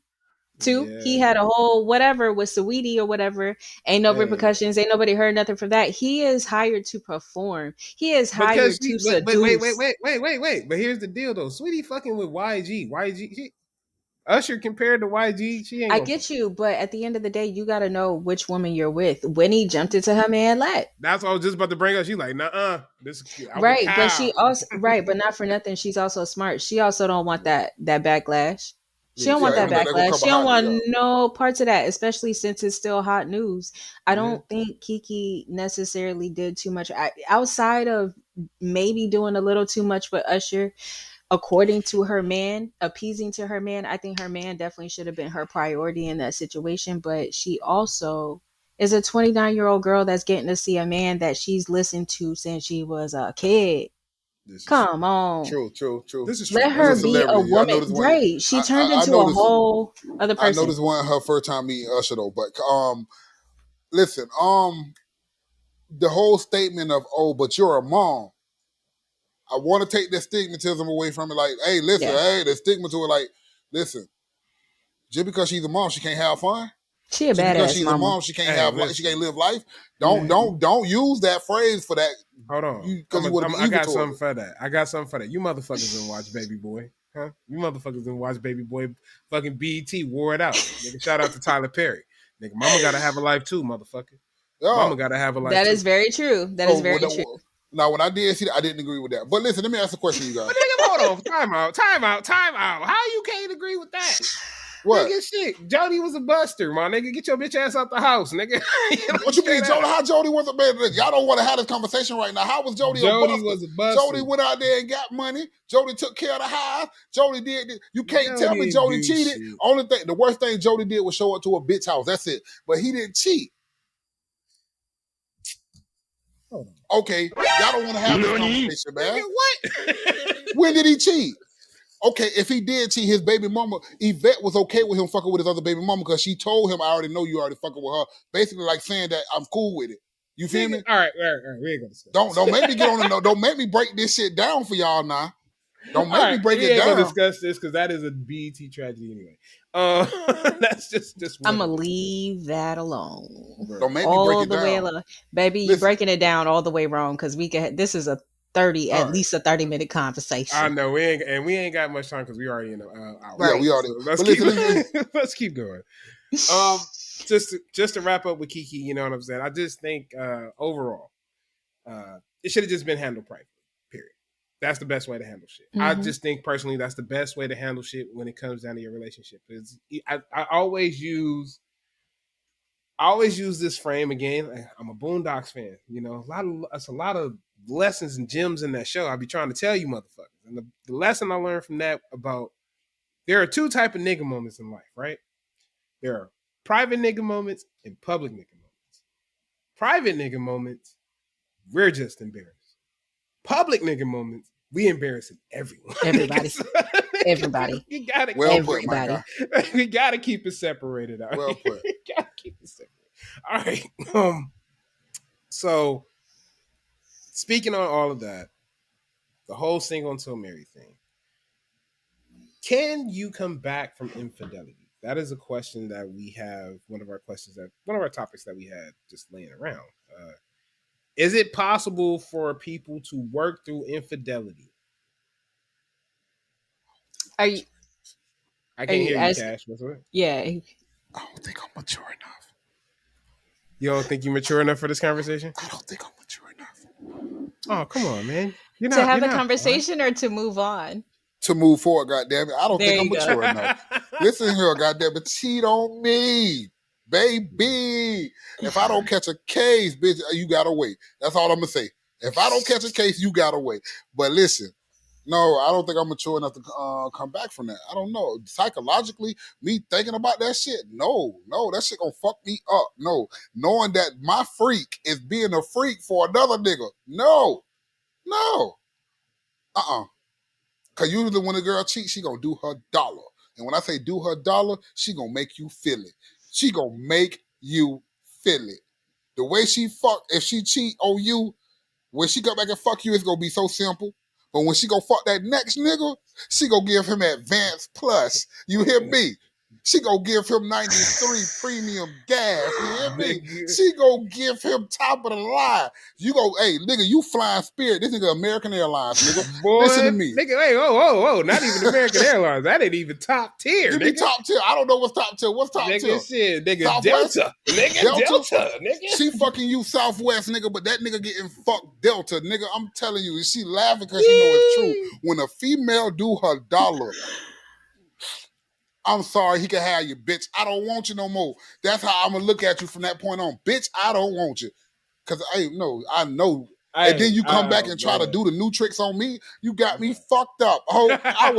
too. He yeah. had a whole whatever with Saweetie or whatever. Ain't no Hey. repercussions. Ain't nobody heard nothing from that. He is hired to perform. He is Because hired she to wait. seduce. But here's the deal though. Sweetie fucking with YG. Usher compared to YG, she ain't I gonna fuck. get you, but at the end of the day, you got to know which woman you're with. When he jumped into her man lap. That's what I was just about to bring up. She's like, nah, this I with Right, but she Kyle. also right, but not for nothing. She's also smart. She also don't want that backlash. She Yeah, don't she want Yeah, that don't. everything that gonna backlash. come She don't behind it, want yeah. no parts of that, especially since it's still hot news. I Yeah. don't think Kiki necessarily did too much outside of maybe doing a little too much with Usher. according to her man, appeasing to her man. I think her man definitely should have been her priority in that situation. But she also is a 29-year-old girl that's getting to see a man that she's listened to since she was a kid. Come on. True. This is Let true. her She's a be a celebrity. I know woman. this one. Right. She turned I into know a this. whole other I know person. this wasn't her first time meeting Usher though. But listen, the whole statement of but you're a mom. I want to take the stigmatism away from it. Like, hey, listen, the stigma to it. Like, listen, just because she's a mom, she can't have fun. She a Just because badass she's a mama. mom, she can't have life. She can't live life. Don't use that phrase for that. Hold on, because you want to be I evil got towards something for that. I got something for that. You motherfuckers didn't watch Baby Boy, huh? You motherfuckers didn't watch Baby Boy. Fucking BET wore it out. Nigga, shout out to Tyler Perry. Nigga, mama gotta have a life too, motherfucker. Yeah. Mama gotta have a life That too. is very true. That is very true. Now, when I did see that, I didn't agree with that. But listen, let me ask a question, you guys. But nigga, hold on. Time out. How you can't agree with that? What? Nigga, shit. Jody was a buster, my nigga. Get your bitch ass out the house, nigga. What you mean, Jody? How Jody was a man? Y'all don't want to have this conversation right now. How was Jody a buster? Was a buster. Jody went out there and got money. Jody took care of the house. Jody did. You can't tell me Jody cheated. Shit. The worst thing Jody did was show up to a bitch house. That's it. But he didn't cheat. Okay, y'all don't want to have this conversation, man. What? When did he cheat? Okay, if he did cheat, his baby mama, Yvette was okay with him fucking with his other baby mama because she told him, I already know you already fucking with her. Basically like saying that I'm cool with it. You feel me? All right. We ain't gonna discuss. Don't make me get on the don't make me break this shit down for y'all now. Don't make me break it down. We ain't gonna discuss this because that is a BET tragedy anyway. That's just I'm gonna leave that alone. Don't make me break it down. Way alone. Baby, you're breaking it down all the way wrong because this is at least a 30-minute conversation. I know we ain't got much time because we already in the hour. Right. Yeah, we already. So let's keep going. Just to wrap up with Keke, you know what I'm saying? I just think overall, it should have just been handled privately. Period. That's the best way to handle shit. Mm-hmm. I just think personally that's the best way to handle shit when it comes down to your relationship. I always use this frame again. I'm a Boondocks fan. You know, a lot of lessons and gems in that show. I'll be trying to tell you motherfuckers. And the lesson I learned from that about there are two type of nigga moments in life, right? There are private nigga moments and public nigga moments. Private nigga moments, we're just embarrassed. Public nigga moments, we embarrassing everyone. Everybody. Everybody. You gotta put, my guy. We gotta keep it separated out. Well put. We gotta keep it separated. All right. So speaking on all of that, the whole single until married thing. Can you come back from infidelity? That is a question that we have. One of our topics that we had just laying around. Is it possible for people to work through infidelity? I can't hear you, Cash. What's what? Yeah. I don't think I'm mature enough. You don't think you're mature enough for this conversation? I don't think I'm mature enough. Oh, come on, man. To have a conversation or to move on? To move forward, goddammit. I don't think I'm mature enough. Listen here, goddammit. Cheat on me, baby. If I don't catch a case, bitch, you gotta wait. That's all I'm gonna say. If I don't catch a case, you gotta wait. But listen, no, I don't think I'm mature enough to come back from that. I don't know. Psychologically, me thinking about that shit, no, that shit gonna fuck me up. No, knowing that my freak is being a freak for another nigga. No. Because usually when a girl cheats, she gonna do her dollar. And when I say do her dollar, she gonna make you feel it. She gonna make you feel it. The way she fuck, if she cheat on you, when she come back and fuck you, it's gonna be so simple. But when she go fuck that next nigga, she gonna give him Advanced Plus. You hear me? She gonna give him 93 premium gas. You hear me? She gonna give him top of the line. You go, hey, nigga, you flying Spirit. This nigga American Airlines, nigga. Boy, listen to me. Nigga, hey, whoa. Not even American Airlines. That ain't even top tier. Give me top tier. I don't know what's top tier. What's top tier? Shit, nigga, Southwest? Delta. Nigga, Delta, nigga. She fucking you Southwest, nigga, but that nigga getting fucked Delta, nigga. I'm telling you, she laughing because she know it's true. When a female do her dollar, I'm sorry, he can have you, bitch. I don't want you no more. That's how I'm gonna look at you from that point on. Bitch, I don't want you. Cause I know And then you come back and try to do the new tricks on me. You got me fucked up. Oh, I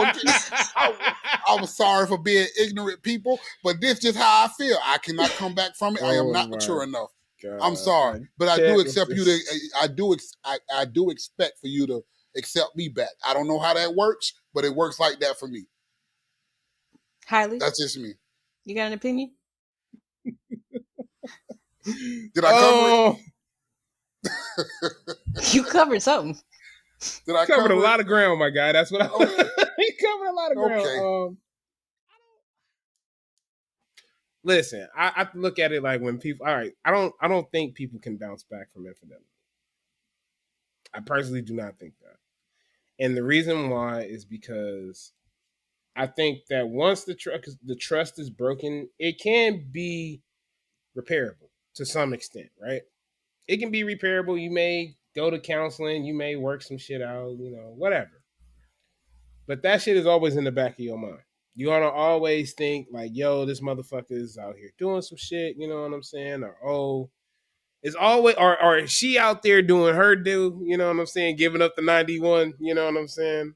was sorry for being ignorant, people, but this is just how I feel. I cannot come back from it. I am not mature enough. God. I'm sorry, but I do accept you to. I do expect for you to accept me back. I don't know how that works, but it works like that for me. Highly. That's just me. You got an opinion? Did I cover it? You covered something. Did I covered cover a lot of ground, my guy? That's what I. Okay. You covered a lot of ground. Okay. Listen, I look at it like when people. All right, I don't think people can bounce back from infidelity. I personally do not think that, and the reason why is because I think that once the trust is broken, it can be repairable to some extent, right? It can be repairable. You may go to counseling, you may work some shit out, whatever. But that shit is always in the back of your mind. You're gonna always think like, yo, this motherfucker is out here doing some shit, you know what I'm saying? Or, oh, it's always, or she out there doing her due, you know what I'm saying? Giving up the 91, you know what I'm saying?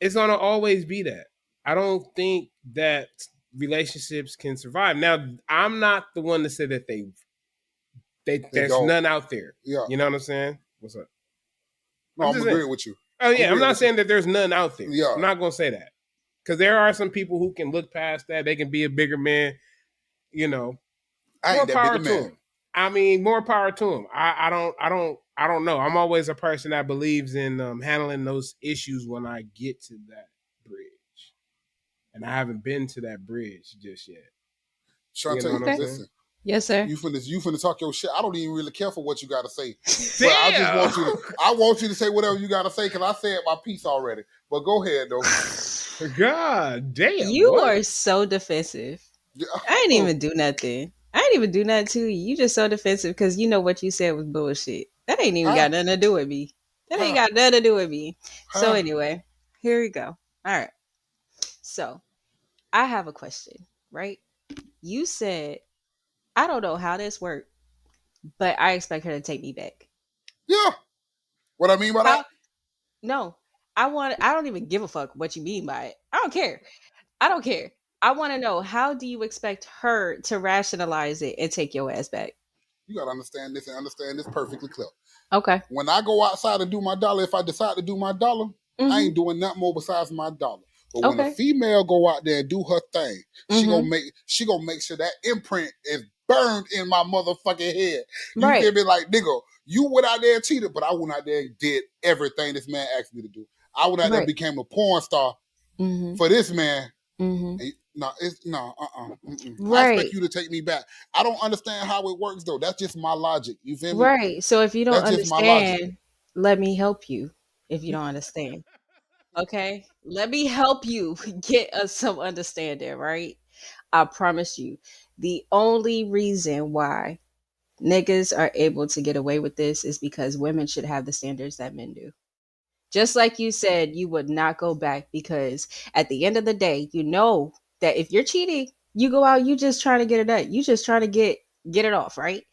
It's gonna always be that. I don't think that relationships can survive. Now, I'm not the one to say that there's don't. none out there. Yeah. You know what I'm saying? What's up? No, I'm agreeing with you. Oh yeah, I'm not saying that there's none out there. Yeah. I'm not gonna say that. Because there are some people who can look past that. They can be a bigger man, I ain't more that power bigger to man. them. I mean, more power to them. I don't know. I'm always a person that believes in handling those issues when I get to that bridge. And I haven't been to that bridge just yet. Shonte, listen. Yes, sir. You finna talk your shit. I don't even really care for what you gotta say. Damn! But I want you to say whatever you gotta say because I said my piece already. But go ahead though. God damn. You are so defensive. I ain't even do nothing. I ain't even do nothing to you. You just so defensive because you know what you said was bullshit. That ain't even got nothing to do with me. That ain't got nothing to do with me. So anyway, here we go. All right. So I have a question, right? You said, I don't know how this worked, but I expect her to take me back. Yeah. What I mean by that? No. I don't even give a fuck what you mean by it. I don't care. I want to know, how do you expect her to rationalize it and take your ass back? You got to understand this and understand this perfectly clear. Okay. When I go outside and do my dollar, if I decide to do my dollar, I ain't doing nothing more besides my dollar. But when a female go out there and do her thing, she gonna make sure that imprint is burned in my motherfucking head. You feel me? Like, nigga, you went out there and cheated, but I went out there and did everything this man asked me to do. I went out there and became a porn star for this man. I expect you to take me back. I don't understand how it works though. That's just my logic. You feel me? Right. So if you don't understand, let me help you. If you don't understand, okay, let me help you get us some understanding. Right. I promise you, the only reason why niggas are able to get away with this is because women should have the standards that men do. Just like you said, you would not go back because at the end of the day, you know that if you're cheating, you go out, you just trying to get it done. You just trying to get it off, right?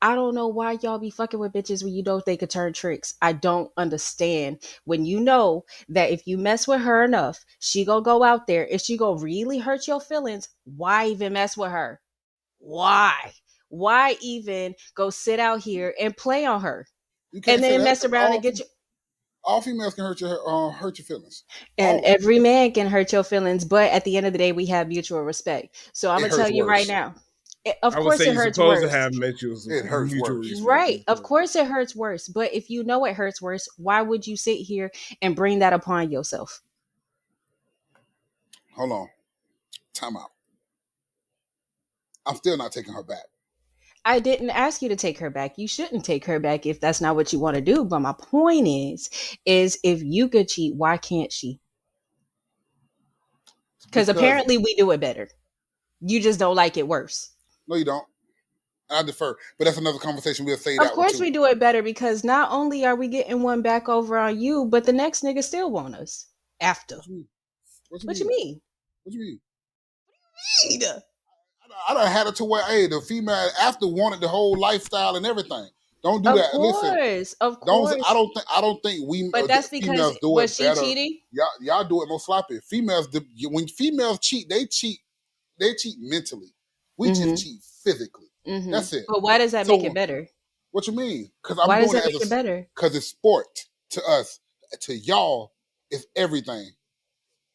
I don't know why y'all be fucking with bitches when you know they could turn tricks. I don't understand. When you know that if you mess with her enough, she gonna go out there and she gonna really hurt your feelings. Why even mess with her? Why? Why even go sit out here and play on her? And then mess around and get you. All females can hurt your feelings. And every man can hurt your feelings, but at the end of the day, we have mutual respect. So I'm gonna tell you right now. Of course, it hurts worse. To have it hurts worse, right? Of course, it hurts worse. But if you know it hurts worse, why would you sit here and bring that upon yourself? Hold on, time out. I'm still not taking her back. I didn't ask you to take her back. You shouldn't take her back if that's not what you want to do. But my point is if you could cheat, why can't she? Because apparently we do it better. You just don't like it worse. No, you don't. I defer. But that's another conversation. We'll say that. Of course we do it better because not only are we getting one back over on you, but the next nigga still want us after. What you mean? What you mean? I done had it to where, hey, the female after wanted the whole lifestyle and everything. Don't do Of that. Listen, course, of don't. course. I don't think we But that's because females do was it she better. cheating? Y'all do it more sloppy. Females, when females cheat, they cheat mentally. We just cheat physically. That's it. But why does that make it So better? what you mean? Because I'm Why does doing that it make it better? because it's sport to us. To y'all, it's everything.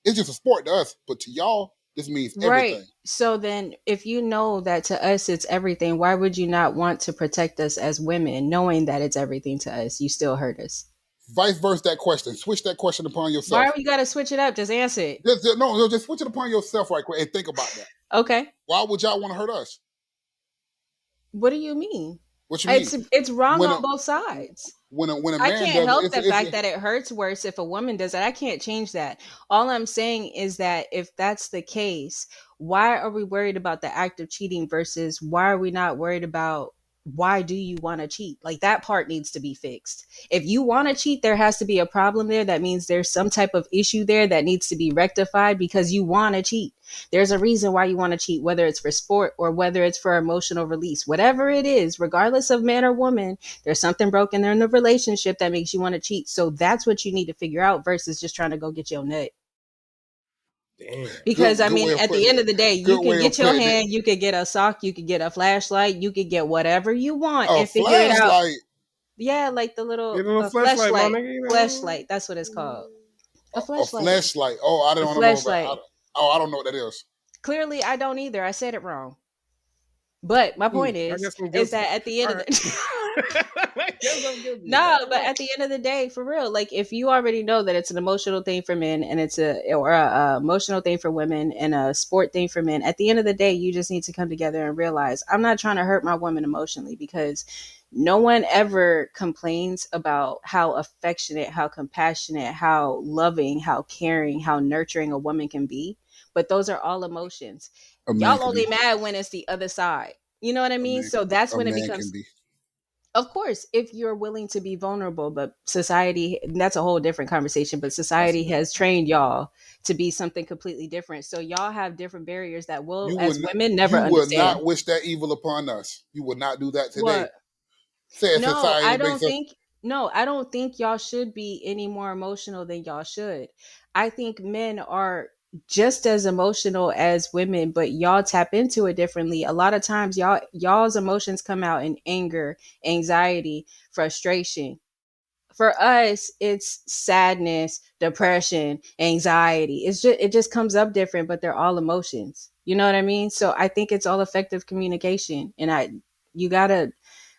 It's just a sport to us, but to y'all, this means Right. everything. So then, if you know that to us it's everything, why would you not want to protect us as women, knowing that it's everything to us? You still hurt us. Vice versa, that question. Switch that question upon yourself. Why we gotta switch it up? Just answer it. Just switch it upon yourself right quick and think about that. Okay. Why would y'all want to hurt us? What do you mean? What you mean? It's wrong When on a both sides. when a I man can't does help it, the fact that it hurts worse if a woman does it. I can't change that. All I'm saying is that if that's the case, why are we worried about the act of cheating versus why are we not worried about why do you want to cheat? Like that part needs to be fixed. If you want to cheat, there has to be a problem there. That means there's some type of issue there that needs to be rectified because you want to cheat. There's a reason why you want to cheat, whether it's for sport or whether it's for emotional release. Whatever it is, regardless of man or woman, there's something broken there in the relationship that makes you want to cheat. So that's what you need to figure out versus just trying to go get your nut. Damn. Because I Good mean, way of at the putting end it. of the day, you Good can way of get your putting it. hand, you could get a sock, you could get a flashlight, you could get whatever you want A and figure it out. flashlight. Yeah, like the little Get a little flashlight, my flashlight. nigga. You know? Flashlight. That's what it's called. A A flashlight. flashlight. Oh, I A don't know. flashlight. I don't know what that is. Clearly, I don't either. I said it wrong. But my point I guess I'm is guilty. that at the end All of right. the I guess I'm guilty. no, but at the end of the day, for real, like if you already know that it's an emotional thing for men and it's a emotional thing for women and a sport thing for men, at the end of the day, you just need to come together and realize I'm not trying to hurt my woman emotionally because no one ever complains about how affectionate, how compassionate, how loving, how caring, how nurturing a woman can be. But those are all emotions. A man Y'all can only be. mad when it's the other side. You know what I mean? So that's A when it man can becomes, be. of course, if you're willing to be vulnerable, but society, that's a whole different conversation, but society has trained y'all to be something completely different. So y'all have different barriers that will, as women, never You would understand. not wish that evil upon us. You would not do that today. What? Said No, I society don't makes us. think I don't think y'all should be any more emotional than y'all should. I think men are just as emotional as women, but y'all tap into it differently. A lot of times y'all's emotions come out in anger, anxiety, frustration. For us, it's sadness, depression, anxiety. It just comes up different, but they're all emotions. You know what I mean? So I think it's all effective communication. And you gotta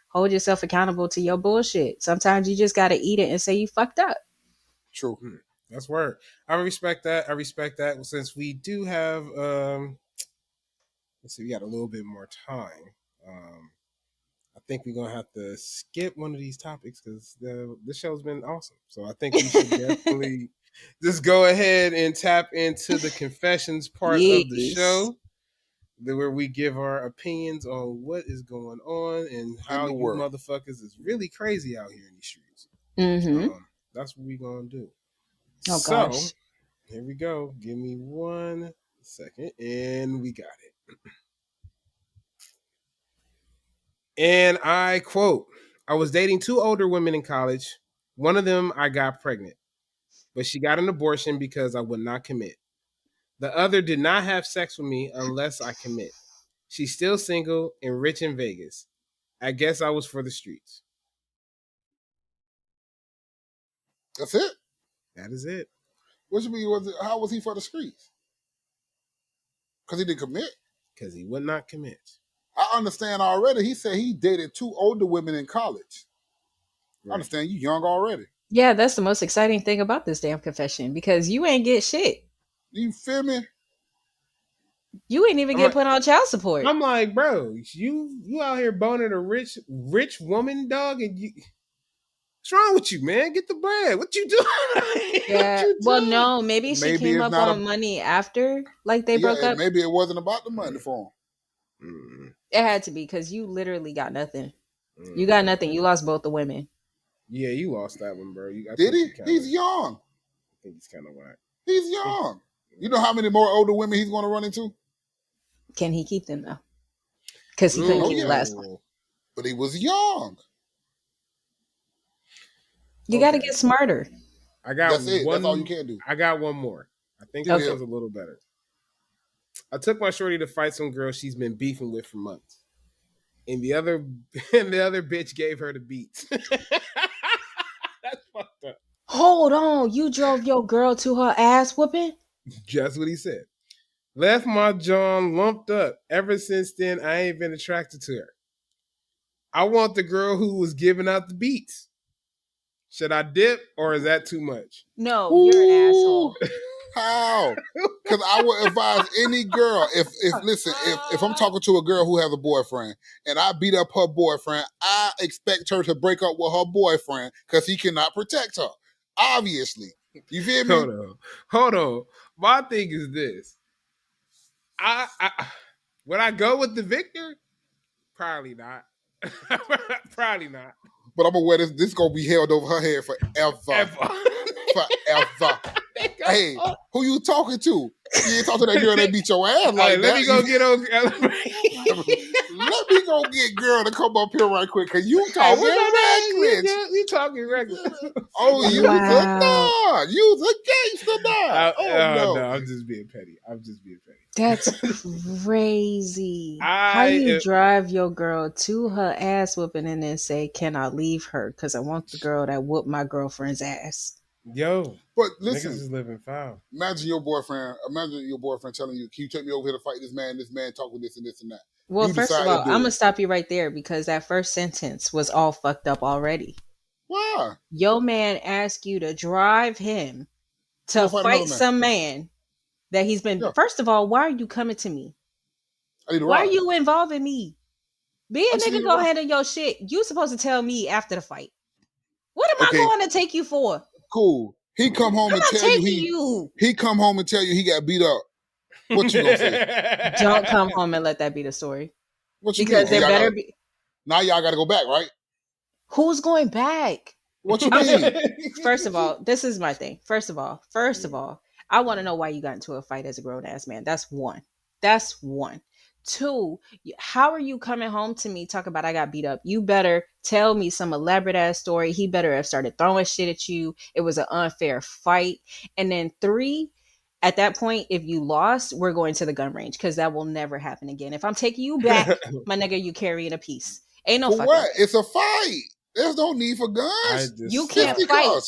hold yourself accountable to your bullshit. Sometimes you just gotta eat it and say you fucked up. True. That's word. I respect that. I respect that. Since we do have let's see, we got a little bit more time. I think we're gonna have to skip one of these topics because this show's been awesome. So I think we should definitely just go ahead and tap into the confessions part of the Yes. show, where we give our opinions on what is going on and how the you world. motherfuckers is really crazy out here in these streets. Mm-hmm. That's what we gonna do. Oh So gosh. here we go. Give me 1 second, and we got it. And I quote, I was dating two older women in college. One of them I got pregnant, but she got an abortion because I would not commit. The other did not have sex with me unless I commit. She's still single and rich in Vegas. I guess I was for the streets. That's it. That is it. What you mean? How was he for the streets? Because he didn't commit. Because he would not commit. I understand already. He said he dated two older women in college. Right. I understand you young already. Yeah, that's the most exciting thing about this damn confession because you ain't get shit. You feel me? You ain't even get put on child support. I'm like, bro, you out here boning a rich woman, dog, and you. What's wrong with you, man? Get the bread. What you doing? Yeah. Well, no, maybe she Maybe came it's up not on money after, like they broke up. Maybe it wasn't about the money for him. It had to be because you literally got nothing. You got nothing. You lost both the women. Yeah, you lost that one, bro. Did he? He's young. I think he's kind of whack. He's young. You know how many more older women he's going to run into? Can he keep them though? because he couldn't Oh, keep the yeah. last one. But he was young. You got to get smarter. I got That's it. one. That's all you can do. I got one more. I think Okay. this one's a little better. I took my shorty to fight some girl she's been beefing with for months, and the other bitch gave her the beats. That's fucked up. Hold on, you drove your girl to her ass whooping? Just what he said. Left my John lumped up. Ever since then, I ain't been attracted to her. I want the girl who was giving out the beats. Should I dip or is that too much? No, you're an asshole. How? Because I would advise any girl, if I'm talking to a girl who has a boyfriend and I beat up her boyfriend, I expect her to break up with her boyfriend because he cannot protect her. Obviously. You feel me? Hold on. My thing is this. I would I go with the victor? Probably not. Probably not. But I'm aware this gonna be held over her head forever. Forever. Hey, who you talking to? You ain't talking to that girl that beat your ass like that. Let me go get on. Let me go get girl to come up here right quick, because you talking reckless. You talking reckless. Oh, you's a dog. You's a gangster dog. No, I'm just being petty. That's crazy. How you drive your girl to her ass whooping and then say, "Can I leave her? Because I want the girl that whooped my girlfriend's ass." Yo, but listen, niggas is living foul. Imagine your boyfriend telling you, "Can you take me over here to fight this man? This man talk with this and this and that." Well, first of all, I'm gonna stop you right there because that first sentence was all fucked up already. Why? Your man asked you to drive him to fight some man that he's been. Yeah. First of all, why are you coming to me? Why are you involving me? Be a nigga, go handle your shit. You supposed to tell me after the fight. What am I going to take you for? Cool. He come home and tell you he come home and tell you he got beat up. What you gonna say? Don't come home and let that be the story. What you because mean? there better be. Now y'all got to go back, right? Who's going back? What you mean? First of all, this is my thing. First of all, I want to know why you got into a fight as a grown ass man. That's one. Two, how are you coming home to me talk about I got beat up? You better tell me some elaborate ass story. He better have started throwing shit at you. It was an unfair fight. And then three, at that point, if you lost, we're going to the gun range because that will never happen again. If I'm taking you back, my nigga, you carrying a piece. Ain't no for fucking what? It's a fight. There's no need for guns. You can't fight.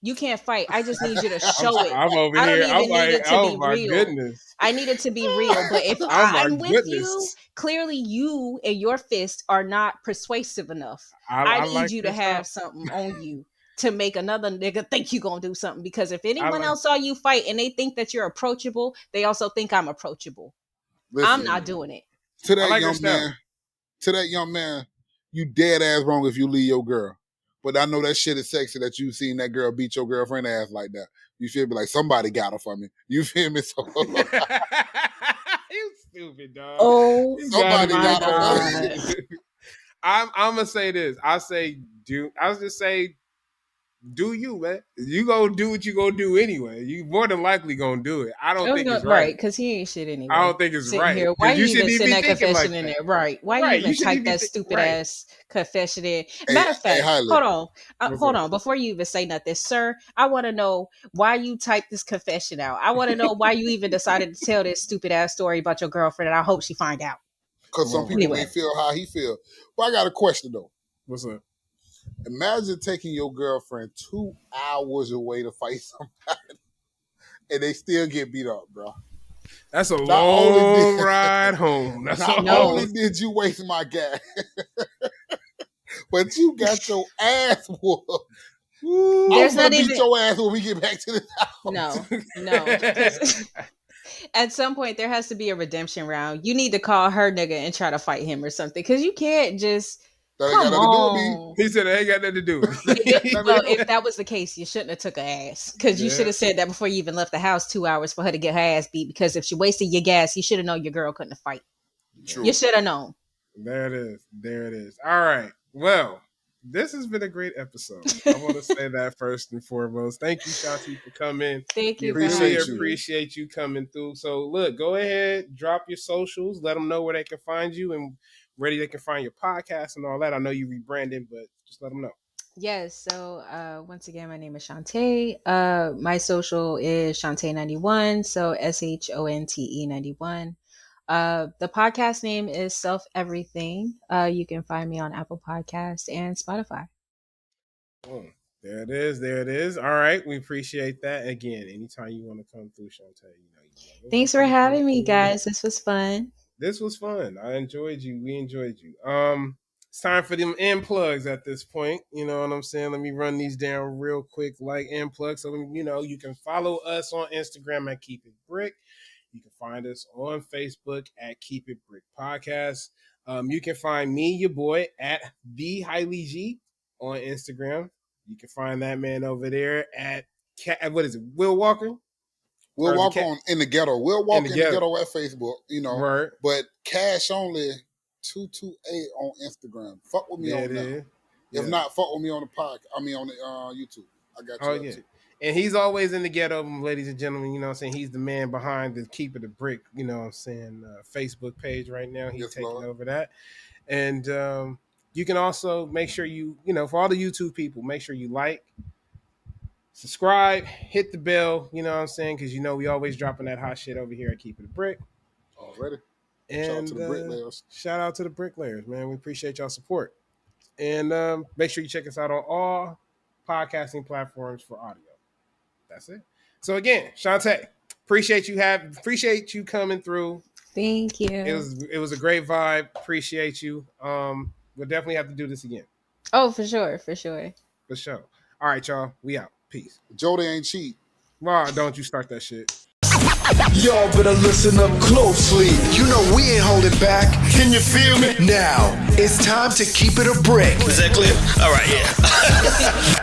You can't fight. I just need you to show it. I'm over I don't here. even need it to be my real. Goodness. I need it to be real. But if I'm with you, clearly you and your fist are not persuasive enough. I need you to have something on you to make another nigga think you gonna do something. Because if anyone else saw you fight and they think that you're approachable, they also think I'm approachable. Listen, I'm not doing it. To that young man, you dead ass wrong if you leave your girl. But I know that shit is sexy that you seen that girl beat your girlfriend ass like that. You feel me? Like somebody got her for me. You feel me? So you stupid dog. Oh, somebody got her for me. I'm gonna say this. I'll just say, do you, man? You gonna do what you gonna do anyway. You more than likely gonna do it. I don't think it's right. Because he ain't shit anyway. I don't think it's right. Here. Why you even send that confession like in there? Right. Why you even type that stupid ass confession in? Matter of fact, hold on. Before you even say nothing, sir, I want to know why you typed this confession out. I want to know why you even decided to tell this stupid ass story about your girlfriend, and I hope she find out. Because some people may feel how he feel. But I got a question though. What's up? Imagine taking your girlfriend 2 hours away to fight somebody, and they still get beat up, bro. That's a long ride home. Not only did you waste my gas, but you got your ass whooped. I'm gonna beat your ass when we get back to the house. No. At some point, there has to be a redemption round. You need to call her nigga and try to fight him or something, because you can't just. Come on. He said it ain't got nothing to do with it. Well, if that was the case, you shouldn't have took her ass, because you should have said that before you even left the house 2 hours for her to get her ass beat, because if she wasted your gas, you should have known your girl couldn't fight. True. You should have known. There it is. All right. Well, this has been a great episode. I want to say that first and foremost. Thank you, Shonte, for coming. Thank you. We really appreciate you coming through. So, look, go ahead, drop your socials, let them know where they can find you, and where they can find your podcast and all that. I know you rebranding, but just let them know. Yes. So once again, my name is Shonte. My social is Shonte91. So SHONTE 91. The podcast name is Self Everything. You can find me on Apple Podcasts and Spotify. Boom. There it is. There it is. All right. We appreciate that. Again, anytime you want to come through, Shonte, Thanks for having me, guys. This was fun. This was fun. I enjoyed you. We enjoyed you. It's time for them end plugs at this point. You know what I'm saying? Let me run these down real quick, like end plugs. So you can follow us on Instagram at Keep It Brick. You can find us on Facebook at Keep It Brick Podcast. You can find me, your boy, at The Highly G on Instagram. You can find that man over there at what is it? Will Walker. We'll walk on in the ghetto. We'll walk in the ghetto at Facebook, Right. But Cash Only 228 on Instagram. Fuck with me on that. If not, fuck with me on the podcast. I mean on the YouTube. I got you. Too. And he's always in the ghetto, ladies and gentlemen. You know what I'm saying? He's the man behind the Keep It a Brick, you know what I'm saying, Facebook page right now. He's taking over that. And you can also make sure for all the YouTube people, make sure you like, subscribe, hit the bell, you know what I'm saying? Because we always dropping that hot shit over here at Keep It a Brick. Already. And shout out to the bricklayers. Shout out to the bricklayers, man. We appreciate y'all support. And make sure you check us out on all podcasting platforms for audio. That's it. So again, Shonte, appreciate you coming through. Thank you. It was a great vibe. Appreciate you. We'll definitely have to do this again. Oh, for sure. For sure. All right, y'all. We out. Peace. Jody ain't cheat. Wow, don't you start that shit. Y'all better listen up closely. You know we ain't holding back. Can you feel me? Now, it's time to keep it a brick. Is that clear? All right, yeah.